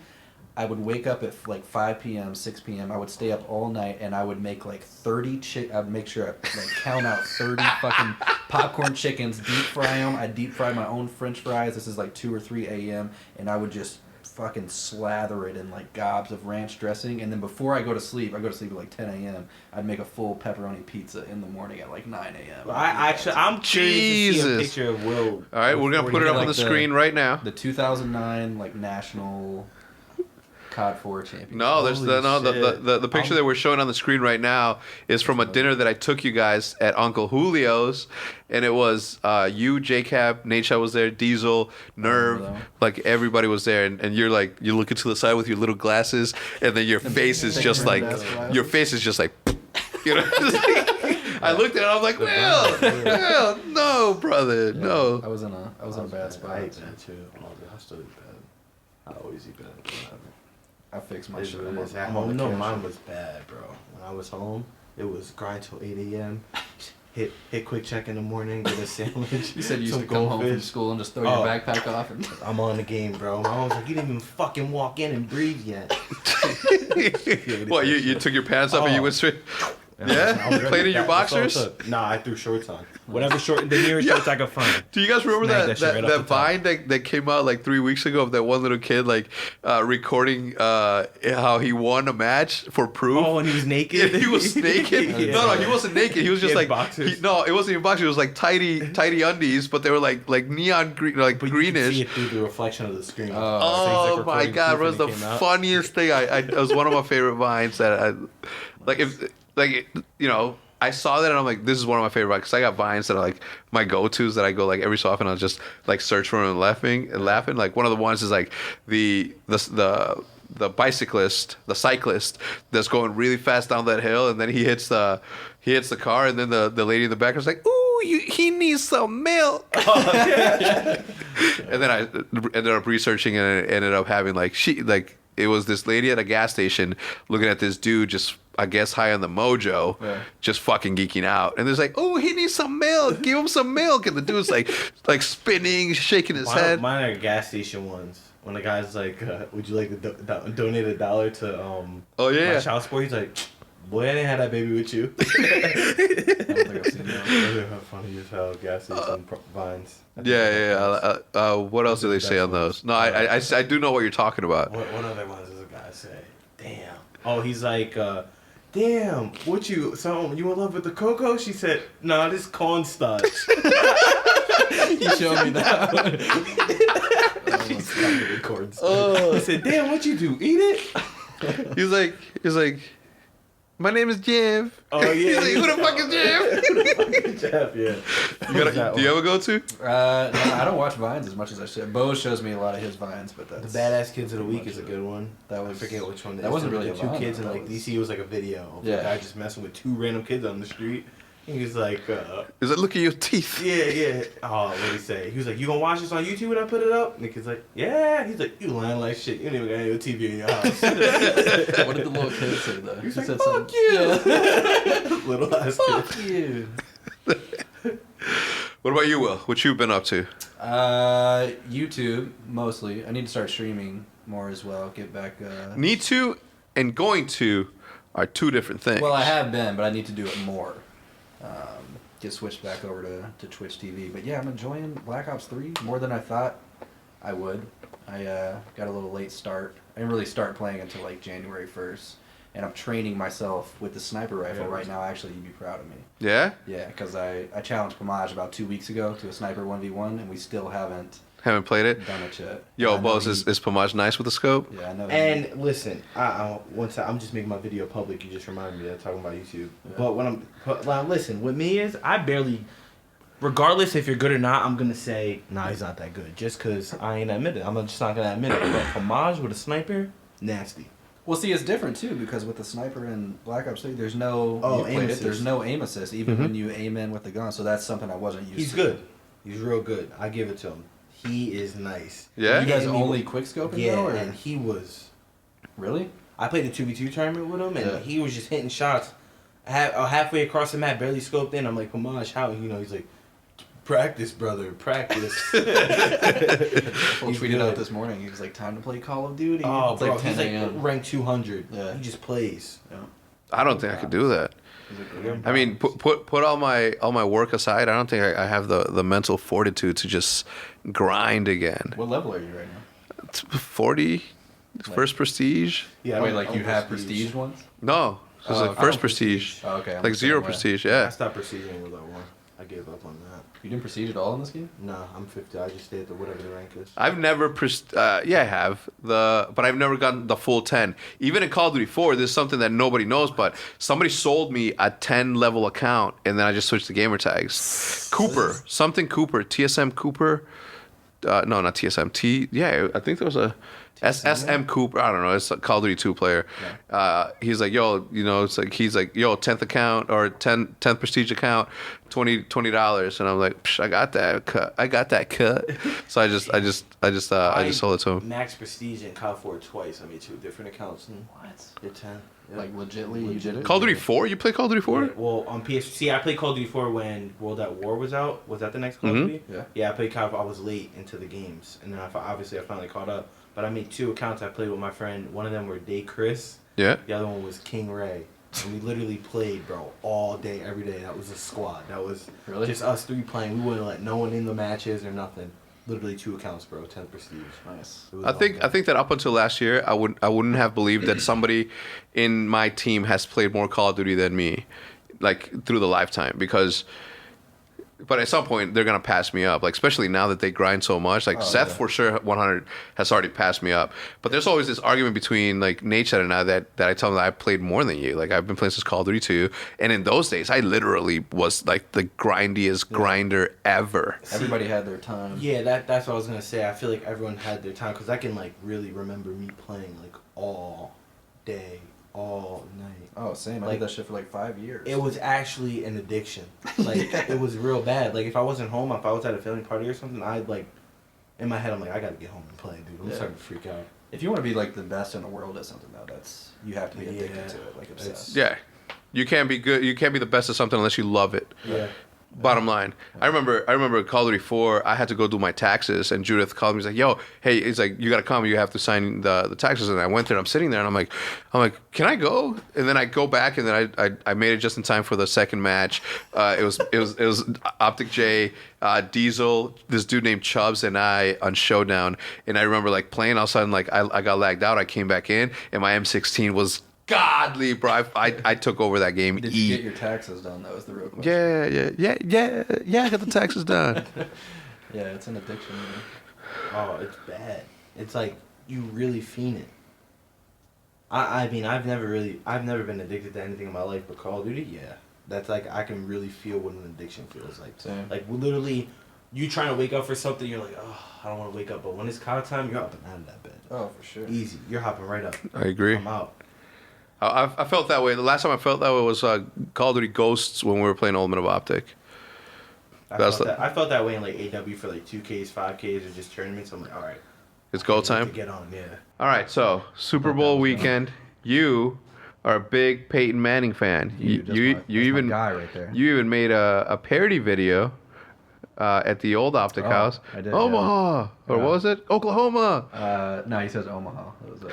I would wake up at, like, 5 p.m., 6 p.m. I would stay up all night, and I would make, like, 30 I'd make sure I, like, count out 30 fucking popcorn chickens, deep fry them. I deep fry my own French fries. This is, like, 2 or 3 a.m., and I would just fucking slather it in like gobs of ranch dressing, and then before I go to sleep at like 10 a.m. I'd make a full pepperoni pizza in the morning at like 9 a.m. Well, I'm curious to see a Jesus. picture of Will. All right, we're gonna before put it you up get, on the like, screen right now. The 2009 like national COD 4 champion. No, there's Holy the shit. picture that we're showing on the screen right now is from a dinner that I took you guys at Uncle Julio's, and it was you, JCab, Nate was there, Diesel, Nerve, that one. like everybody was there, and you're like you're looking to the side with your little glasses, and then your face is just like your face is just like, you know. I looked at it, I'm like, well, no, brother, Yeah, no. I was in a bad spot. I ate bad too. I still eat bad. I always eat bad. Whatever. I fixed my It's shit. what I'm it on- is. At I'm on home, the no, cash. mine was bad, bro. When I was home, it was grind till 8 a.m. Hit quick check in the morning, get a sandwich. You said you used some to come home from goldfish. school and just throw Oh. your backpack off and I'm on the game, bro. My mom was like, you didn't even fucking walk in and breathe yet. What, you took your pants off and you Oh. went straight? I was Yeah? ready. Played in your That's all it boxers? took. Nah, I threw shorts on. Whatever the nearest shorts I could find. Do you guys remember Snag that that shit right off that the top. Vine that came out like 3 weeks ago of that one little kid like recording how he won a match for proof? Oh, and he was naked. Yeah, he was naked. Yeah. No, he wasn't naked. He was just He had like boxers. no, it wasn't even boxers. It was like tidy undies, but they were like neon green, like But you could see greenish. it through the reflection of the screen. Oh Things like my recording god, it proof was the when it came out. funniest thing. It was one of my favorite vines that I like. If like you know, I saw that and I'm like, this is one of my favorite vines because I got vines that are like my go-tos that I go like every so often. I'll just like search for them and laughing. Like one of the ones is like the bicyclist, the cyclist that's going really fast down that hill, and then he hits the car, and then the lady in the back is like, ooh, he needs some milk. And then I ended up researching and it ended up having it was this lady at a gas station looking at this dude just, I guess, high on the mojo, just fucking geeking out. And there's like, oh, he needs some milk. Give him some milk. And the dude's like spinning, shaking his head. Mine are gas station ones. When the guy's like, would you like to donate $1 to my child support? He's like, boy, I didn't have that baby with you. I don't think I've seen that. Those are funny as hell, gas station vines. Yeah. What else do they say on those? No, I do know what you're talking about. What other ones does a guy say? Damn. Oh, he's like, damn, you in love with the cocoa? She said, nah, this cornstarch. He showed me that one. She's the cornstarch. He said, damn, what you do? Eat it? He's like, my name is Jeff. Oh, yeah. He's like, who the fuck is Jeff? Jeff, yeah. Do you ever go to? No, I don't watch Vines as much as I should. Bo shows me a lot of his Vines, but that's... The Badass Kids of the Week is a good one. That was, I forget which one. That wasn't really the two Vine, kids in that like was... DC. It was like a video of a guy just messing with two random kids on the street. He was like, He's like, look at your teeth. Yeah. Oh, what did he say? He was like, you gonna watch this on YouTube when I put it up? And the kid's like, yeah. He's like, you lying like shit. You don't even got any TV in your house. What did the little kid say though? He said like, fuck you. Yeah. Little ass kid. Fuck you. What about you, Will? What you been up to? YouTube mostly. I need to start streaming more as well. Get back. Need to and going to are two different things. Well, I have been, but I need to do it more. Get switched back over to Twitch TV. But yeah, I'm enjoying Black Ops 3 more than I thought I would. I got a little late start. I didn't really start playing until like January 1st. And I'm training myself with the sniper rifle right now. Actually, you'd be proud of me. Yeah? Yeah, because I challenged Pomage about 2 weeks ago to a sniper 1v1, and we still haven't played it? done it yet. Yo, Bose, is Pomage nice with the scope? Yeah, I know. And listen, once I'm just making my video public. You just reminded me that talking about YouTube. Yeah. But listen, with me is I barely, regardless if you're good or not, I'm gonna say nah, he's not that good. Just cause I ain't admit it. I'm just not gonna admit it. But Pomage with a sniper, nasty. Well, see, it's different too because with the sniper in Black Ops 3, there's no aim assist. There's no aim assist even when you aim in with the gun. So that's something I wasn't used to. He's good. He's real good. I give it to him. He is nice. Yeah. You guys only quick scoping? Yeah, though, or? and he was. Really? I played the 2v2 tournament with him, and he was just hitting shots. Halfway across the map, barely scoped in. I'm like, Pomage, how? He's like, practice, brother, practice. He tweeted out this morning. He was like, time to play Call of Duty. Oh, it's bro, like 10 he's like a.m. ranked 200. Yeah. He just plays. Yeah. I don't think I could do that. I mean, put all my work aside. I don't think I have the mental fortitude to just grind again. What level are you right now? 40, first prestige. Yeah. Wait, like you have prestige ones? No, it was like first prestige. Oh, okay. I'm Like the zero same way. prestige. I Yeah. stopped prestiging with that one. I gave up on that. You didn't prestige at all in this game? Nah, I'm 50. I just stay at the whatever the rank is. I've never I have but I've never gotten the full 10. Even in Call of Duty 4, there's something that nobody knows, but somebody sold me a 10 level account, and then I just switched to gamer tags. Cooper, TSM Cooper. No, not TSM. I think there was a SM Cooper. I don't know. It's a Call of Duty 2 player. Yeah. He's like, yo, he's like, yo, 10th account or 10th prestige account, $20, and I'm like, psh, I got that cut. So I just sold it to him. Max prestige in COD 4 twice. I made 2 different accounts. What? You're 10. Yep. Like legitly, you did it? Call of Duty 4? You play Call of Duty 4? Yeah, well, on PS. I played Call of Duty 4 when World at War was out. Was that the next Call of Duty? Yeah. Yeah, I played COD. I was late into the games, and then I finally caught up. But I made 2 accounts. I played with my friend. One of them were Day Chris. Yeah. The other one was King Ray. And we literally played, bro, all day, every day. That was a squad. That was just us 3 playing. We wouldn't let no one in the matches or nothing. Literally 2 accounts, bro. 10th prestige. Nice. I think that up until last year, I wouldn't have believed that somebody in my team has played more Call of Duty than me, like through the lifetime. But at some point they're gonna pass me up, like especially now that they grind so much. Like Seth for sure 100 has already passed me up. But there's always this argument between like Nate and I that I tell them that I played more than you. Like I've been playing since Call of Duty 2, and in those days I literally was like the grindiest grinder ever. Everybody had their time. Yeah, that's what I was gonna say. I feel like everyone had their time because I can like really remember me playing like all day, all night. Oh, same. I Like, did that shit for like 5 years. It was actually an addiction. Like, it was real bad. Like, if I wasn't home, if I was at a family party or something, I'd, like, in my head, I'm like, I gotta get home and play, dude. I'm starting to freak out. If you want to be like the best in the world at something, though, you have to be addicted to it, like obsessed. Yeah. You can't be good. You can't be the best at something unless you love it. Yeah. Bottom line, I remember Call of Duty 4. I had to go do my taxes, and Judith called me. He's like, "Yo, hey," he's like, "You gotta come. You have to sign the taxes." And I went there. And I'm sitting there, and I'm like, "Can I go?" And then I go back, and then I made it just in time for the second match. It was OpTic J, Diesel, this dude named Chubbs, and I on Showdown. And I remember like playing outside, and like I got lagged out. I came back in, and my M16 was godly, bro. I took over that game. Did you get your taxes done? That was the real question. Yeah. I got the taxes done. Yeah, it's an addiction. Man. Oh, it's bad. It's like you really fiend it. I mean, I've never been addicted to anything in my life but Call of Duty. Yeah, that's like I can really feel what an addiction feels like. Same. Like literally, you trying to wake up for something, you're like, oh, I don't want to wake up. But when it's call time, you're up and out of that bed. Oh, for sure. Easy. You're hopping right up. I agree. I'm out. I felt that way. The last time I felt that way was Call of Duty Ghosts when we were playing Ultimate of OpTic. I felt that way in like AW for like 2Ks, 5Ks, or just tournaments. I'm like, all right, It's go time. to get on, yeah. All right, so Super Bowl weekend. You are a big Peyton Manning fan. You even my guy right there. You even made a parody video at the old OpTic house. I did, Omaha, or Yeah. what was it? Oklahoma. No, he says Omaha. That was it.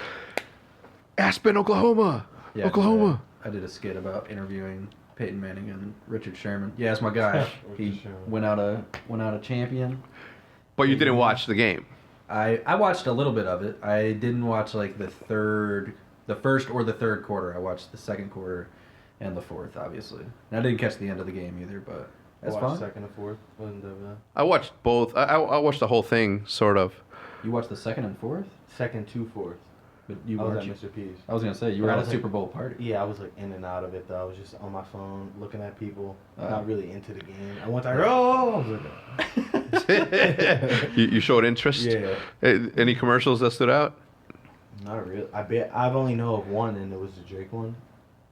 Aspen, Oklahoma. Yeah, Oklahoma. I did a skit about interviewing Peyton Manning and Richard Sherman. Yeah, it's my guy. He Sherman. went out a champion. But you didn't watch the game. I watched a little bit of it. I didn't watch like the first or the third quarter. I watched the second quarter and the fourth, obviously. And I didn't catch the end of the game either, but that's fun. Second and fourth. Wasn't that bad? I watched both. I watched the whole thing, sort of. You watched the second and fourth? Second to fourth. But you I was weren't. at Mr. P's. I was gonna say you But were I at a was like- Super Bowl party. Yeah, I was like in and out of it though. I was just on my phone looking at people, Oh. not really into the game. I went there, oh, I was like, You showed interest. yeah, Any commercials that stood out? not really. I've only know of one, and it was the Drake one.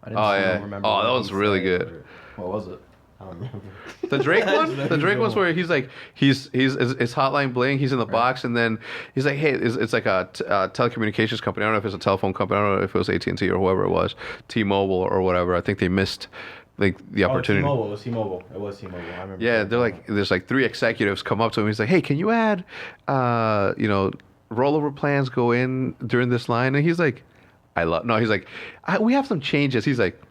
I didn't Oh, see- yeah. don't remember Oh, what that he was really said, good. or- What was it? I don't remember. The Drake one? The Drake one's where he's like, he's hotline bling, he's in the Right. box, and then he's like, hey, it's like a telecommunications company. I don't know if it's a telephone company. I don't know if it was AT&T or whoever it was, T-Mobile or whatever. I think they missed like the opportunity. T-Mobile. It was T-Mobile. It was T-Mobile. I remember. Yeah, they're like, there's like 3 executives come up to him. He's like, hey, can you add, rollover plans go in during this line? And he's like, he's like, we have some changes. He's like,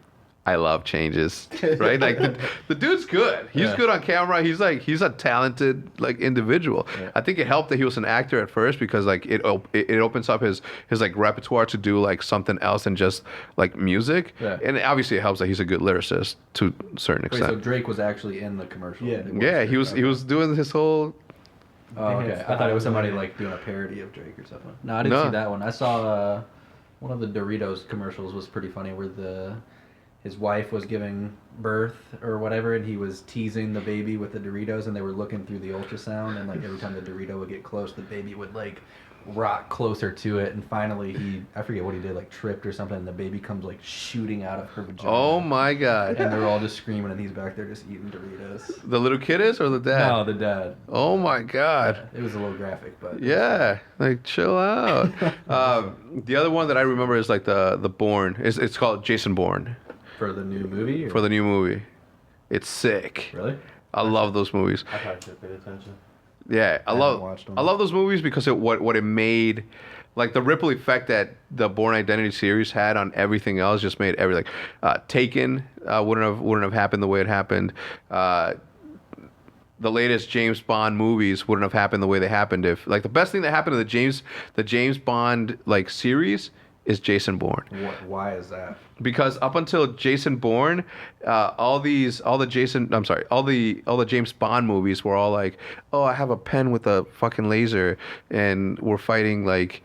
I love changes, right? Like the dude's good. He's Yeah. good on camera. He's a talented like individual. Yeah. I think it helped that he was an actor at first because like it opens up his like repertoire to do like something else than just like music. Yeah. And obviously it helps that he's a good lyricist to a certain Wait, extent. so Drake was actually in the commercial? Yeah. It Yeah, he Drake, was doing his whole. Oh, okay. I thought it was somebody like doing a parody of Drake or something. No, I didn't see that one. I saw one of the Doritos commercials was pretty funny where his wife was giving birth or whatever, and he was teasing the baby with the Doritos, and they were looking through the ultrasound, and like every time the Dorito would get close, the baby would like rock closer to it, and finally I forget what he did, like tripped or something, and the baby comes like shooting out of her vagina. Oh my god! And they're all just screaming, and he's back there just eating Doritos. The little kid is or the dad? No, the dad. Oh my god! It was a little graphic, but Yeah, like chill out. The other one that I remember is like the Bourne. It's called Jason Bourne for the new movie. Or? for the new movie. It's sick. Really? I love those movies. I probably should have paid attention. Yeah, I haven't watched them. I love those movies because what it made, like the ripple effect that the Bourne Identity series had on everything else, just made everything. Taken wouldn't have happened the way it happened. The latest James Bond movies wouldn't have happened the way they happened if like the best thing that happened to the James Bond like series is Jason Bourne. Why is that? Because up until Jason Bourne, all the James Bond movies were all like, oh, I have a pen with a fucking laser, and we're fighting like,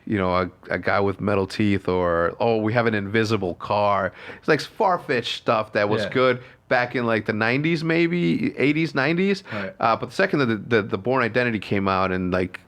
a guy with metal teeth, or oh, we have an invisible car. It's like far-fetched stuff that was Yeah. good back in like the 90s, maybe 80s, 90s. Right. But the second that the Bourne Identity came out and like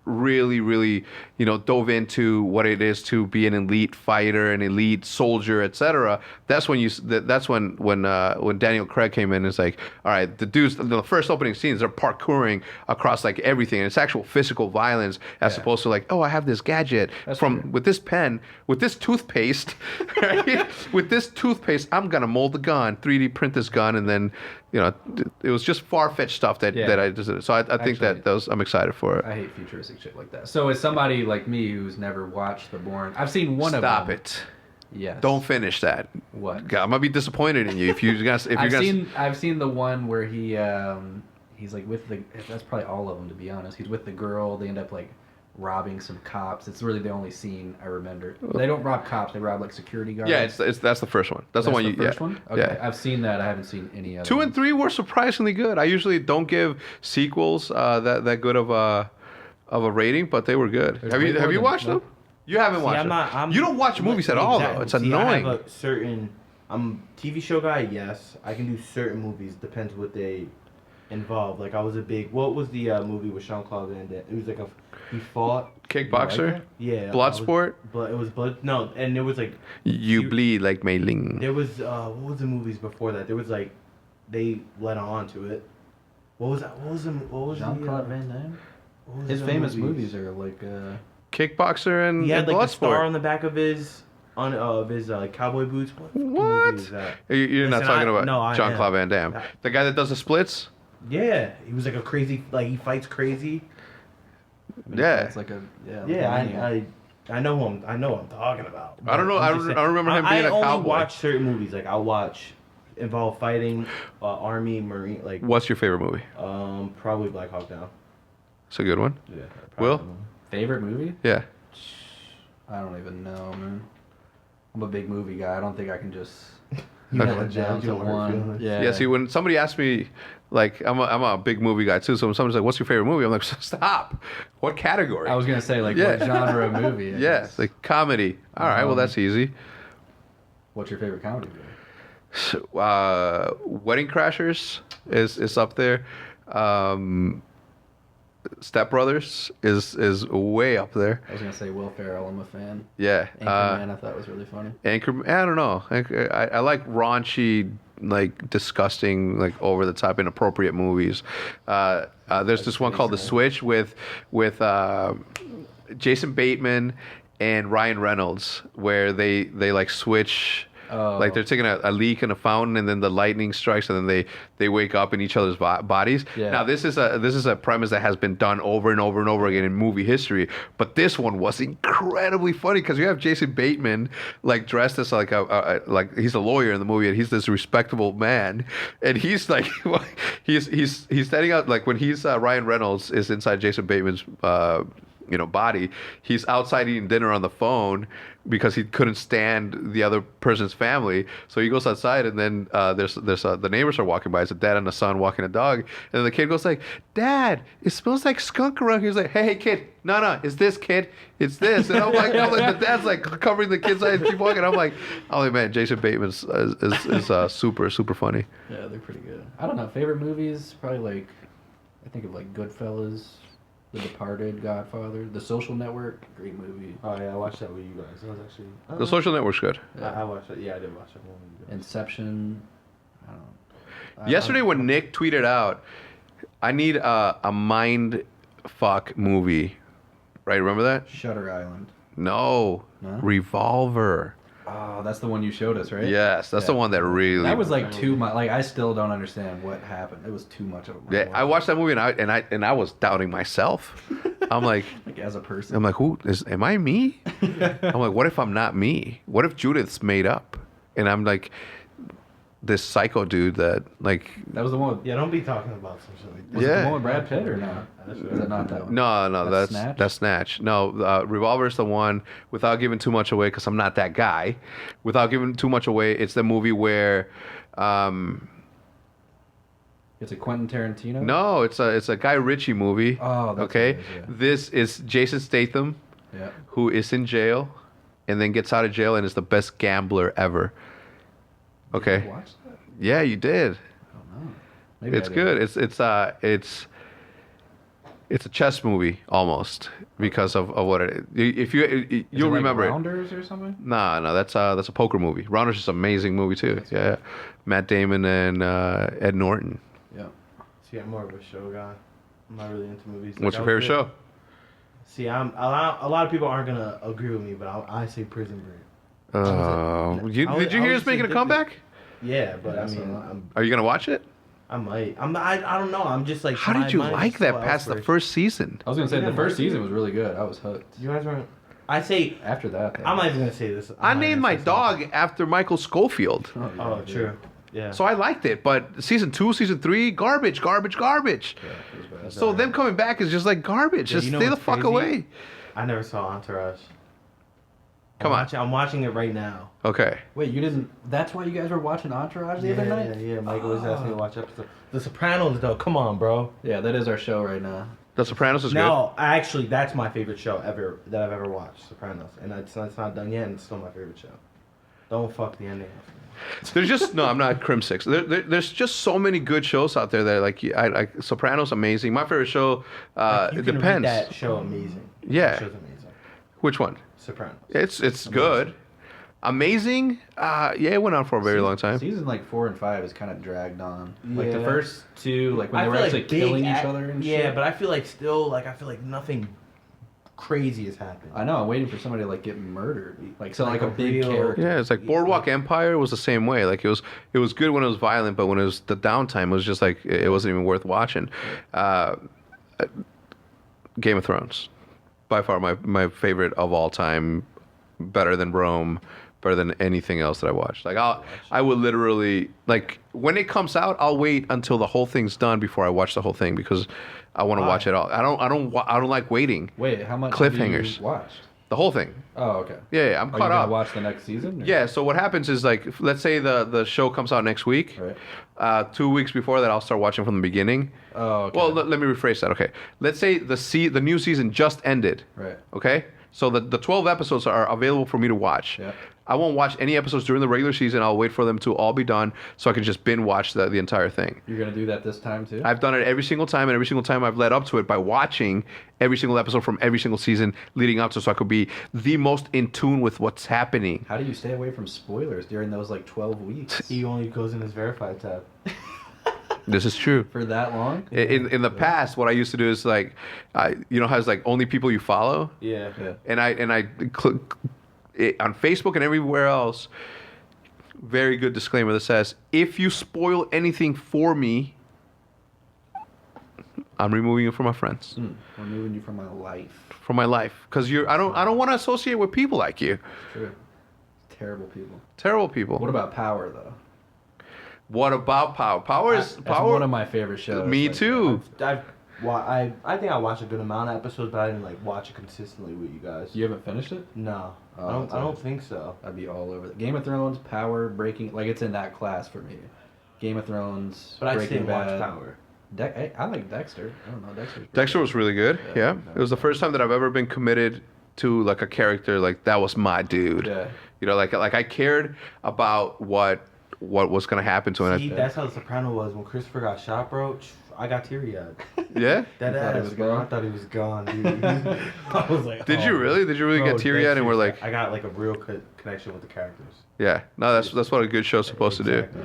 really dove into what it is to be an elite fighter, an elite soldier, etc. That's when Daniel Craig came in. And it's like, all right, the dudes, the first opening scenes, they're parkouring across like everything, and it's actual physical violence as opposed to like, oh, I have this gadget with this pen, with this toothpaste, right? With this toothpaste, I'm gonna mold the gun, 3D print this gun, and then it was just far-fetched stuff that I just. So I think that I'm excited for it. I hate futuristic shit like that. So as somebody like me who's never watched The Bourne, I've seen one of them. Stop it. Yes. Don't finish that. What? God, I'm gonna be disappointed in you if you're gonna. I've seen the one where he's like with the. That's probably all of them, to be honest. He's with the girl. They end up like robbing some cops. It's really the only scene I remember. They don't rob cops. They rob like security guards. Yeah, that's the first one. That's the one. First one. Okay, yeah. I've seen that. I haven't seen any other. 2 and 3 were surprisingly good. I usually don't give sequels that good of a rating, but they were good. Have you watched them? You haven't watched them. You don't watch movies at all, though. It's annoying. I have a certain. I'm TV show guy. Yes, I can do certain movies. Depends what they involve. Like I was a big. What was the movie with Jean-Claude Van Damme? It was like he fought. Kickboxer. Like yeah. Bloodsport. But it was blood. No, and it was like. You bleed like Mei Ling. There was what was the movies before that? There was like, they led on to it. What was that? What was Jean-Claude Van Damme? His famous movies are like. Kickboxer and he had like Bloodsport. a star on the back of his cowboy boots. What? Movie is that? You're not talking about no, Jean-Claude Van Damme, the guy that does the splits. Yeah, he was like a crazy, like he fights crazy. Yeah, it's like a I know who I'm talking about. I don't know. I don't remember him being a cowboy. I only watch certain movies. Like I'll watch involve fighting, army, marine. Like what's your favorite movie? Probably Black Hawk Down. It's a good one. Yeah. Will? Favorite movie? Yeah. I don't even know, man. I'm a big movie guy. I don't think I can just nail it down to one. Yeah. See, when somebody asks me, like, I'm a big movie guy too. So when somebody's like, "What's your favorite movie?" I'm like, "Stop! What category?" I was gonna say like what genre of movie? Yeah, it's like comedy. All right, well that's easy. What's your favorite comedy movie? Wedding Crashers is up there. Step Brothers is way up there. I was gonna say Will Ferrell. I'm a fan. Yeah. Anchorman, I thought was really funny. Anchorman, I don't know. I like raunchy, like disgusting, like over the top, inappropriate movies. There's this one called The Switch with Jason Bateman and Ryan Reynolds, where they like switch. Like they're taking a leak in a fountain, and then the lightning strikes, and then they wake up in each other's bodies. Yeah. Now this is a premise that has been done over and over and over again in movie history, but this one was incredibly funny because you have Jason Bateman like dressed as like like he's a lawyer in the movie, and he's this respectable man, and he's like he's standing out like when he's Ryan Reynolds is inside Jason Bateman's body. He's outside eating dinner on the phone because he couldn't stand the other person's family. So he goes outside, and then there's the neighbors are walking by. It's a dad and a son walking a dog, and then the kid goes like, "Dad, it smells like skunk around here." He's like, "Hey kid, no, it's this kid, it's this." And I'm like the dad's like covering the kid's eyes and keep walking. I'm like, oh man, Jason Bateman is super funny. Yeah, they're pretty good. I don't know, favorite movies probably like I think of like Goodfellas. The Departed, Godfather, The Social Network, great movie. Oh yeah, I watched that with you guys. That was actually. The Social Network's good. Yeah. I watched it. Yeah, I did watch that one with you guys. Inception. I don't know. Yesterday when Nick tweeted out, I need a mind fuck movie. Right, remember that? Shutter Island. No. Revolver. Oh, that's the one you showed us, right? Yes, that's the one that really. That was like too much. Like I still don't understand what happened. It was too much of a. Yeah, I watched that movie and I was doubting myself. I'm like, like as a person. I'm like, am I me? I'm like, what if I'm not me? What if Judith's made up? And I'm like, this psycho dude that like. That was the one. Yeah, don't be talking about some shit like that. Was it the one with Brad Pitt or not? Is it not that one? No, that's Snatch. No, Revolver is the one. Without giving too much away, because I'm not that guy. Without giving too much away, it's the movie where. It's a Quentin Tarantino. No, it's a Guy Ritchie movie. Oh, that's okay. What it is, yeah. This is Jason Statham, who is in jail, and then gets out of jail and is the best gambler ever. Okay. Did you watch that? Yeah, you did. I don't know. Maybe It's good. It's It's a chess movie almost because of what it. If you you'll like remember Rounders or something? it. Nah, no, that's a poker movie. Rounders is an amazing movie too. Yeah, Matt Damon and Ed Norton. Yeah. See, I'm more of a show guy. I'm not really into movies. What's your favorite show? See, a lot of people aren't gonna agree with me, but I say Prison Break. Did you hear us making a comeback? Yeah, but Yeah, I mean, Are you gonna watch it? I might. I don't know. I'm just like. How did you like that past the first season? I was gonna say Yeah, the first like season it. was really good. I was hooked. You guys weren't. I say. After that, though. I'm not even gonna say this. I I'm not named even my gonna say dog after Michael Schofield. yeah, Oh, dude. true. Yeah. So I liked it, but season 2, season 3, garbage. Yeah, it was bad. So them coming back is just like garbage. Yeah, Just you know stay the what's fuck crazy? away. I never saw Entourage. Come on. I'm watching it right now. Okay. Wait, you didn't? That's why you guys were watching Entourage the other night? Yeah. Michael was asking me to watch episode. The Sopranos, though. Come on, bro. Yeah, that is our show right now. The Sopranos is No, actually, that's my favorite show ever that I've ever watched. Sopranos, and it's not done yet, and it's still my favorite show. Don't fuck the ending up. good. There's just no. I'm not Crim Six. There's just so many good shows out there that like I Sopranos amazing. My favorite show. You It can depends. Read that show amazing. Yeah. That show's amazing. Which one? Sopranos. It's good. Amazing. Yeah, it went on for a very long time. Season like 4 and 5 is kind of dragged on. Like the Yeah. first two, like when I they were feel actually like big killing each act- other and yeah, shit. but I feel like still I feel like nothing crazy has happened. I know. I'm waiting for somebody to like get murdered. Like so, Like like a a big real- character. Yeah, it's like Boardwalk Empire was the same way. Like it was good when it was violent, but when it was the downtime, it was just like it wasn't even worth watching. Game of Thrones, by far my favorite of all time, better than Rome, better than anything else that I watched. Like I would literally like when it comes out, I'll wait until the whole thing's done before I watch the whole thing because I want to Why? watch it all. I don't like waiting. Wait, how much Cliffhangers. have you watched? The whole thing. Oh, okay. Yeah, I'm Are you caught gonna up. watch the next season? or- Yeah, so what happens is like let's say the show comes out next week. Right. 2 weeks before that, I'll start watching from the beginning. Oh, okay. Well, let me rephrase that. Okay, let's say the new season just ended. Right. Okay, so the 12 episodes are available for me to watch. Yeah. I won't watch any episodes during the regular season. I'll wait for them to all be done so I can just binge watch the entire thing. You're gonna do that this time too? I've done it every single time, and every single time I've led up to it by watching every single episode from every single season leading up to, so I could be the most in tune with what's happening. How do you stay away from spoilers during those like 12 weeks? He only goes in his verified tab. This is true. For that long? In the past, what I used to do is like, you know how it's like only people you follow, Yeah. Yeah. and I click it, on Facebook and everywhere else. Very good disclaimer that says if you spoil anything for me, I'm removing you from my friends, Removing you from my life. from my life, because I don't want to associate with people like you. True. Terrible people. Terrible people. What about Power though? What about Power? Power is That's Power. one of my favorite shows. Me like, too. I think I watched a good amount of episodes, but I didn't like watch it consistently with you guys. You haven't finished it? No, Oh, I don't. that's I don't alright. think so. I'd be all over it. Game of Thrones, Power, Breaking, like it's in that class for me. Game of Thrones, But I Breaking didn't watch Bad. Power. I like Dexter. I don't know, Dexter's pretty Dexter good. was really good. Yeah. Yeah, it was the first time that I've ever been committed to like a character like that was my dude. Yeah. You know, like I cared about what was gonna happen to him. See, that's how The Soprano was when Christopher got shot, bro. I got teary-eyed. Yeah. That You thought he ass, was bro. gone? I thought he was gone, dude. I was like, Did you really? Did you really Bro, get teary eyed and we're like, I got like a real connection with the characters. yeah. No, that's what a good show's supposed to do. Exactly.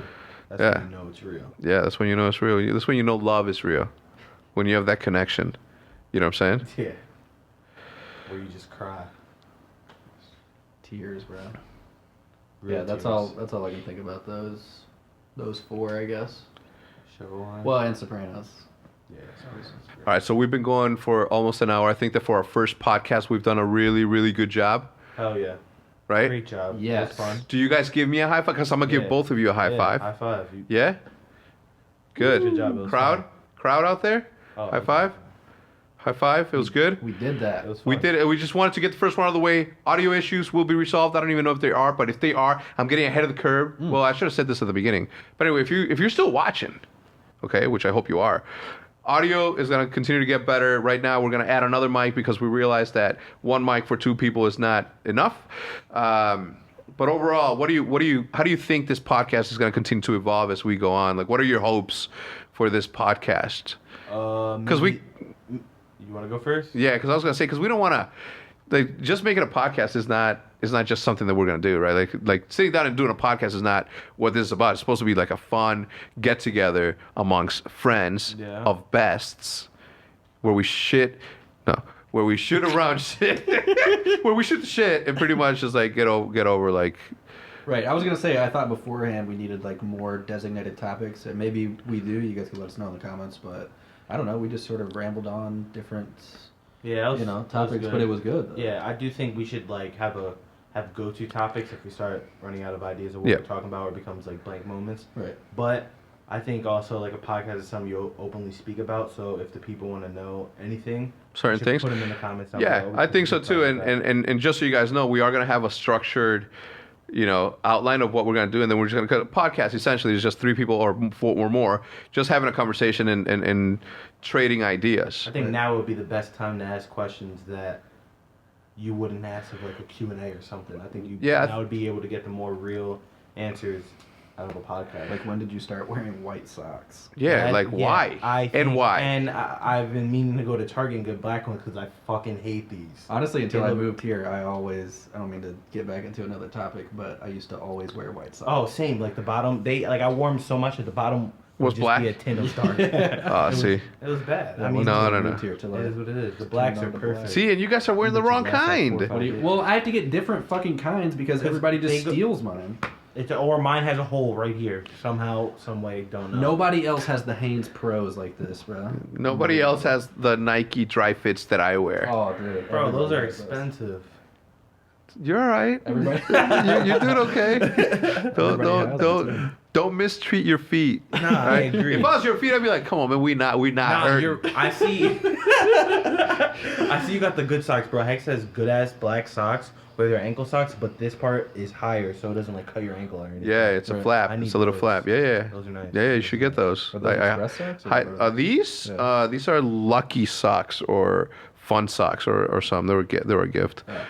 That's Yeah. when you know it's real. Yeah, that's when you know it's real. That's when you know love is real. When you have that connection. You know what I'm saying? Yeah. Where you just cry. Tears, bro. Real Yeah, that's tears. all. That's all I can think about. Those four, I guess. Show on. Well, and Sopranos. Yeah. All right, so we've been going for almost an hour. I think that for our first podcast, we've done a really, really good job, Hell yeah. right? Great job. Yes. It was fun. Do you guys give me a high five? Because I'm going to give Yeah. both of you a high Yeah, five. High five. You, Yeah? Good. Good job. It was Crowd? fun. Crowd out there? Oh, High okay. five? High five. It was good. We did that. It was We fun. did it. We just wanted to get the first one out of the way. Audio issues will be resolved. I don't even know if they are, but if they are, I'm getting ahead of the curve. Well, I should have said this at the beginning. But anyway, if you're still watching, okay, which I hope you are, audio is going to continue to get better. Right now, we're going to add another mic because we realized that one mic for two people is not enough. But overall, how do you think this podcast is going to continue to evolve as we go on? Like, what are your hopes for this podcast? Because You want to go first? Yeah, because I was gonna say because we don't want to. Like, just making a podcast is not just something that we're gonna do, right? Like sitting down and doing a podcast is not what this is about. It's supposed to be like a fun get together amongst friends of bests, where we shoot around shit, where we shoot the shit and pretty much just like get over like. Right. I was gonna say I thought beforehand we needed like more designated topics, and maybe we do. You guys can let us know in the comments, but I don't know. We just sort of rambled on different. Yeah, topics, but it was good. Though. Yeah, I do think we should like have go-to topics if we start running out of ideas of what we're talking about, or it becomes like blank moments. Right. But I think also like a podcast is something you openly speak about. So if the people want to know anything, certain things, put them in the comments. Yeah, I think so too. And just so you guys know, we are gonna have a structured, outline of what we're gonna do, and then we're just gonna cut a podcast. Essentially, it's just 3 people or more just having a conversation and trading ideas. I think now would be the best time to ask questions that you wouldn't ask of like a Q&A or something. I think you now would be able to get the more real answers out of a podcast. Like, when did you start wearing white socks? Yeah, why? Why? And I've been meaning to go to Target and get black ones because I fucking hate these. Honestly, until I moved here, I don't mean to get back into another topic, but I used to always wear white socks. Oh, same. Like the bottom, I wore them so much that the bottom was just black. Be a tint of dark. See. It was bad. I mean, no. It is what it is. The blacks are perfect. See, and you guys are wearing the wrong kind. Well, I have to get different fucking kinds because everybody just steals mine. Or mine has a hole right here. Somehow, some way, don't know. Nobody else has the Hanes Pros like this, bro. Nobody else has the Nike dry fits that I wear. Oh, dude. Bro, those are expensive. You're all right. Everybody. You're doing okay. Don't mistreat your feet. Nah, right? I agree. If I was your feet, I'd be like, come on, man, we not hurt. I see you got the good socks, bro. Hex has good ass black socks where they're ankle socks, but this part is higher, so it doesn't like cut your ankle or anything. Yeah, it's a flap. It's a little flap. Yeah. Those are nice. Yeah, you should get those. Are those express socks? These are lucky socks or fun socks or something. They were a gift. Yeah.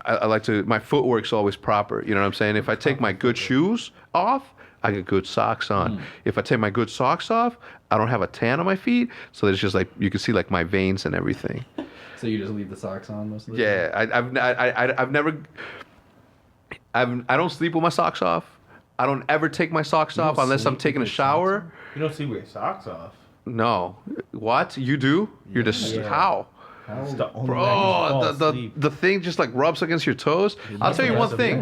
I like to. My footwork's always proper. You know what I'm saying? If I take my good shoes off, I get good socks on. If I take my good socks off, I don't have a tan on my feet, so it's just like you can see like my veins and everything. So you just leave the socks on most of the time? Yeah, I've never. I don't sleep with my socks off. I don't ever take my socks off unless I'm taking a shower. You don't sleep with your socks off. No. What? You do? You're just how? Bro, the thing just like rubs against your toes. I'll tell you one thing.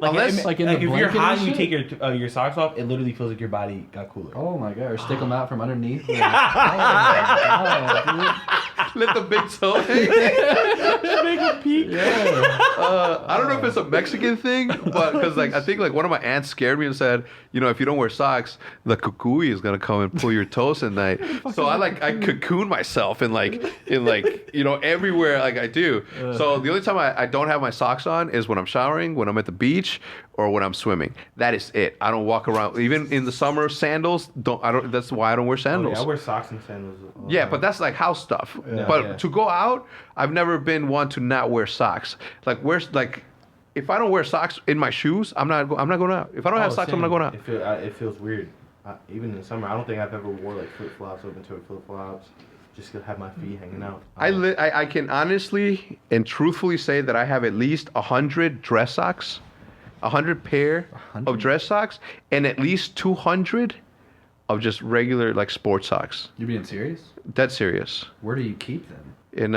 Unless if you're hot and you take your socks off, it literally feels like your body got cooler. Oh my god! Or stick them out from underneath. Like, let the big toe hang. Make a peek. Yeah. I don't know if it's a Mexican thing, but because I think one of my aunts scared me and said, if you don't wear socks, the cucuy is gonna come and pull your toes at night. So I cocoon myself in everywhere like I do. So the only time I don't have my socks on is when I'm showering, when I'm at the beach, or when I'm swimming. That is it. I don't walk around even in the summer. Sandals. That's why I don't wear sandals. I wear socks and sandals. Yeah, but that's like house stuff. Yeah, but to go out, I've never been one to not wear socks. If I don't wear socks in my shoes, I'm not going out. If I don't have socks, I'm not going out. It feels weird. Even in the summer, I don't think I've ever wore like flip flops, open-toed flip flops, just to have my feet hanging out. I can honestly and truthfully say that I have at least 100 dress socks, 100 pair of dress socks, and at least 200 of just regular like sports socks. You being serious? Dead serious. Where do you keep them? In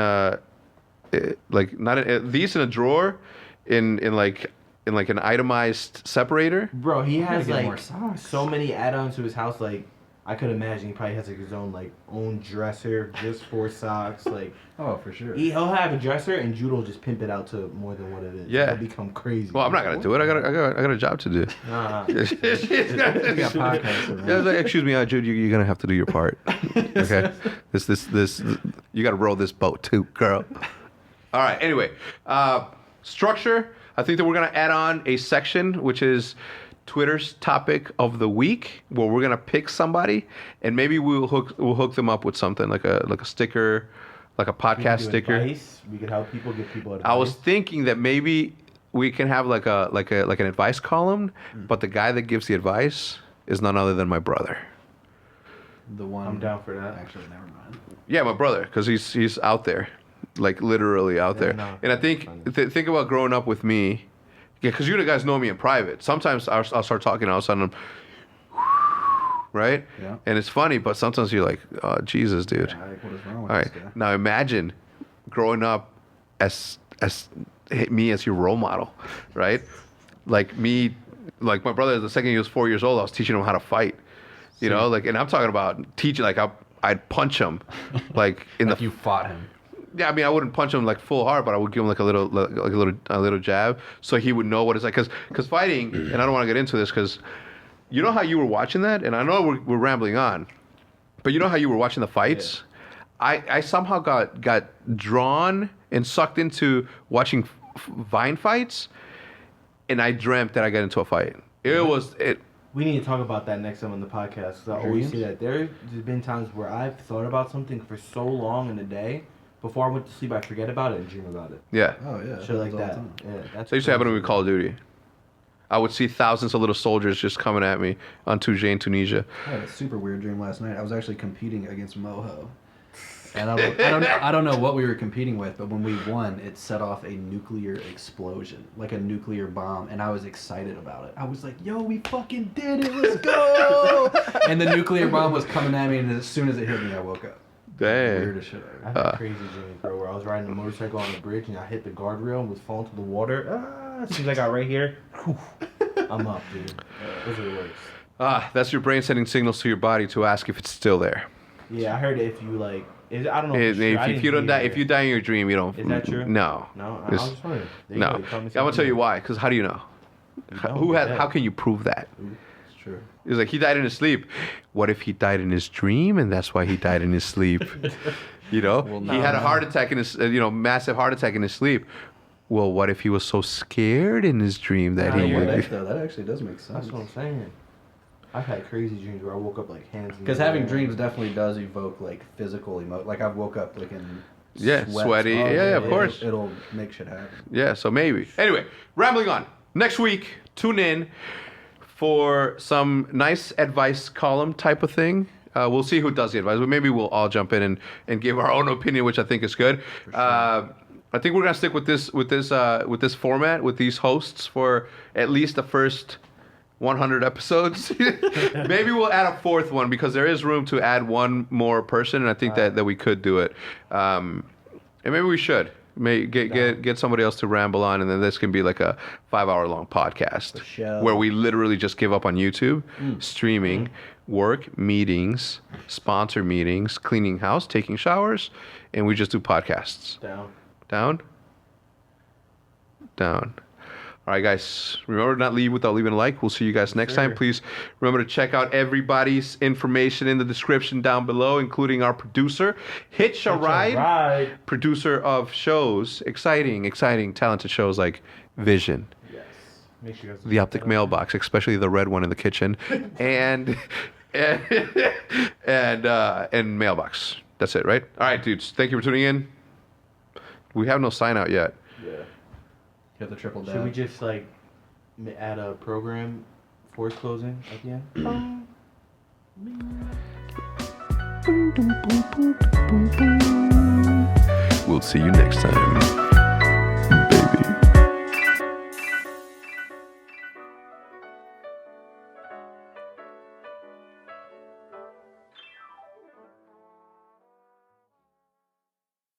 these in a drawer, in an itemized separator. Bro, he has like so many add-ons to his house. Like I could imagine he probably has like his own dresser just for socks. Like oh, for sure. He'll have a dresser and Jude will just pimp it out to more than what it is. Yeah, it'll become crazy. Well, I'm not gonna do it. I got a job to do. Excuse me, Jude. You're gonna have to do your part. Okay. This. You gotta row this boat too, girl. All right. Anyway, structure. I think that we're gonna add on a section which is Twitter's topic of the week, where we're gonna pick somebody and maybe we'll hook them up with something like a sticker, like a podcast sticker. Advice. We could help people, give people advice. I was thinking that maybe we can have like an advice column, but the guy that gives the advice is none other than my brother. The one. I'm down for that. Actually, never mind. Yeah, my brother, because he's out there, like literally out there. no, And I think think about growing up with me, yeah, because you guys know me in private. Sometimes I'll start talking, all of a sudden, right? Yeah. And it's funny, but sometimes you're like, oh, Jesus, dude. Yeah, like, what is wrong with All this right. guy? Now imagine growing up as me as your role model, right? Like me, like my brother. The second he was 4 years old, I was teaching him how to fight. You know, like, and I'm talking about teaching. Like I'd punch him, like in Like the. you fought him. Yeah, I mean, I wouldn't punch him like full hard, but I would give him like a little jab, so he would know what it's like. Because fighting, and I don't want to get into this, because you know how you were watching that, and I know we're rambling on, but you know how you were watching the fights. Yeah. I somehow got drawn and sucked into watching Vine fights, and I dreamt that I got into a fight. We need to talk about that next time on the podcast. 'Cause I always say that there's been times where I've thought about something for so long in the day. Before I went to sleep, I forget about it and dream about it. Yeah. Oh yeah. Shit like happens all the that. time. Yeah, that's. That used to happen to me crazy. with Call of Duty. I would see thousands of little soldiers just coming at me on 2J in Tunisia. I had a super weird dream last night. I was actually competing against Moho. And I don't know what we were competing with, but when we won, it set off a nuclear explosion, like a nuclear bomb, and I was excited about it. I was like, "Yo, we fucking did it! Let's go!" And the nuclear bomb was coming at me, and as soon as it hit me, I woke up. Dang. Weirdest shit I ever. had crazy dreams, bro, where I was riding a motorcycle on a bridge and I hit the guardrail and was falling to the water. As soon as I got right here, whew, I'm up, dude. Those are the worst. That's your brain sending signals to your body to ask if it's still there. Yeah, I heard if you like, I don't know. For sure. I If didn't you don't die, hear if you die in your dream, you don't. Is that true? No. No, I It's- was just wondering. There you No. go, I'm you taught me gonna tell something you new. why. Because how do you know? You don't, How can you prove that? It's true. It's like he died in his sleep. What if he died in his dream, and that's why he died in his sleep? You know, Well, he had a heart attack in his, massive heart attack in his sleep. Well, what if he was so scared in his dream that Nah, he you're would? right. Though that actually does make sense. That's what I'm saying. I've had crazy dreams where I woke up like hands. in Because the having air. dreams definitely does evoke like physical emotion. Like I've woke up like in Yeah, sweats. sweaty. Yeah, of course. It'll make shit happen. Yeah, so maybe. Anyway, rambling on. Next week, tune in for some nice advice column type of thing. We'll see who does the advice, but maybe we'll all jump in and give our own opinion, which I think is good. I think we're gonna stick with this format with these hosts for at least the first 100 episodes. Maybe we'll add a fourth one because there is room to add one more person, and I think that we could do it. And maybe we should. Get somebody else to ramble on, and then this can be like a 5-hour long podcast show. where we literally just give up on YouTube, streaming, work, meetings, sponsor meetings, cleaning house, taking showers, and we just do podcasts. Down. Down. All right, guys. Remember to not leave without leaving a like. We'll see you guys next time. Please remember to check out everybody's information in the description down below, including our producer, Hitch a Ride, producer of shows, exciting, talented shows like Vision, Yes. Make sure you guys the OpTic mailbox, especially the red one in the kitchen, and mailbox. That's it, right? All right, dudes. Thank you for tuning in. We have no sign out yet. Yeah. You have to triple down. Should we just like add a program force closing at the end? We'll see you next time.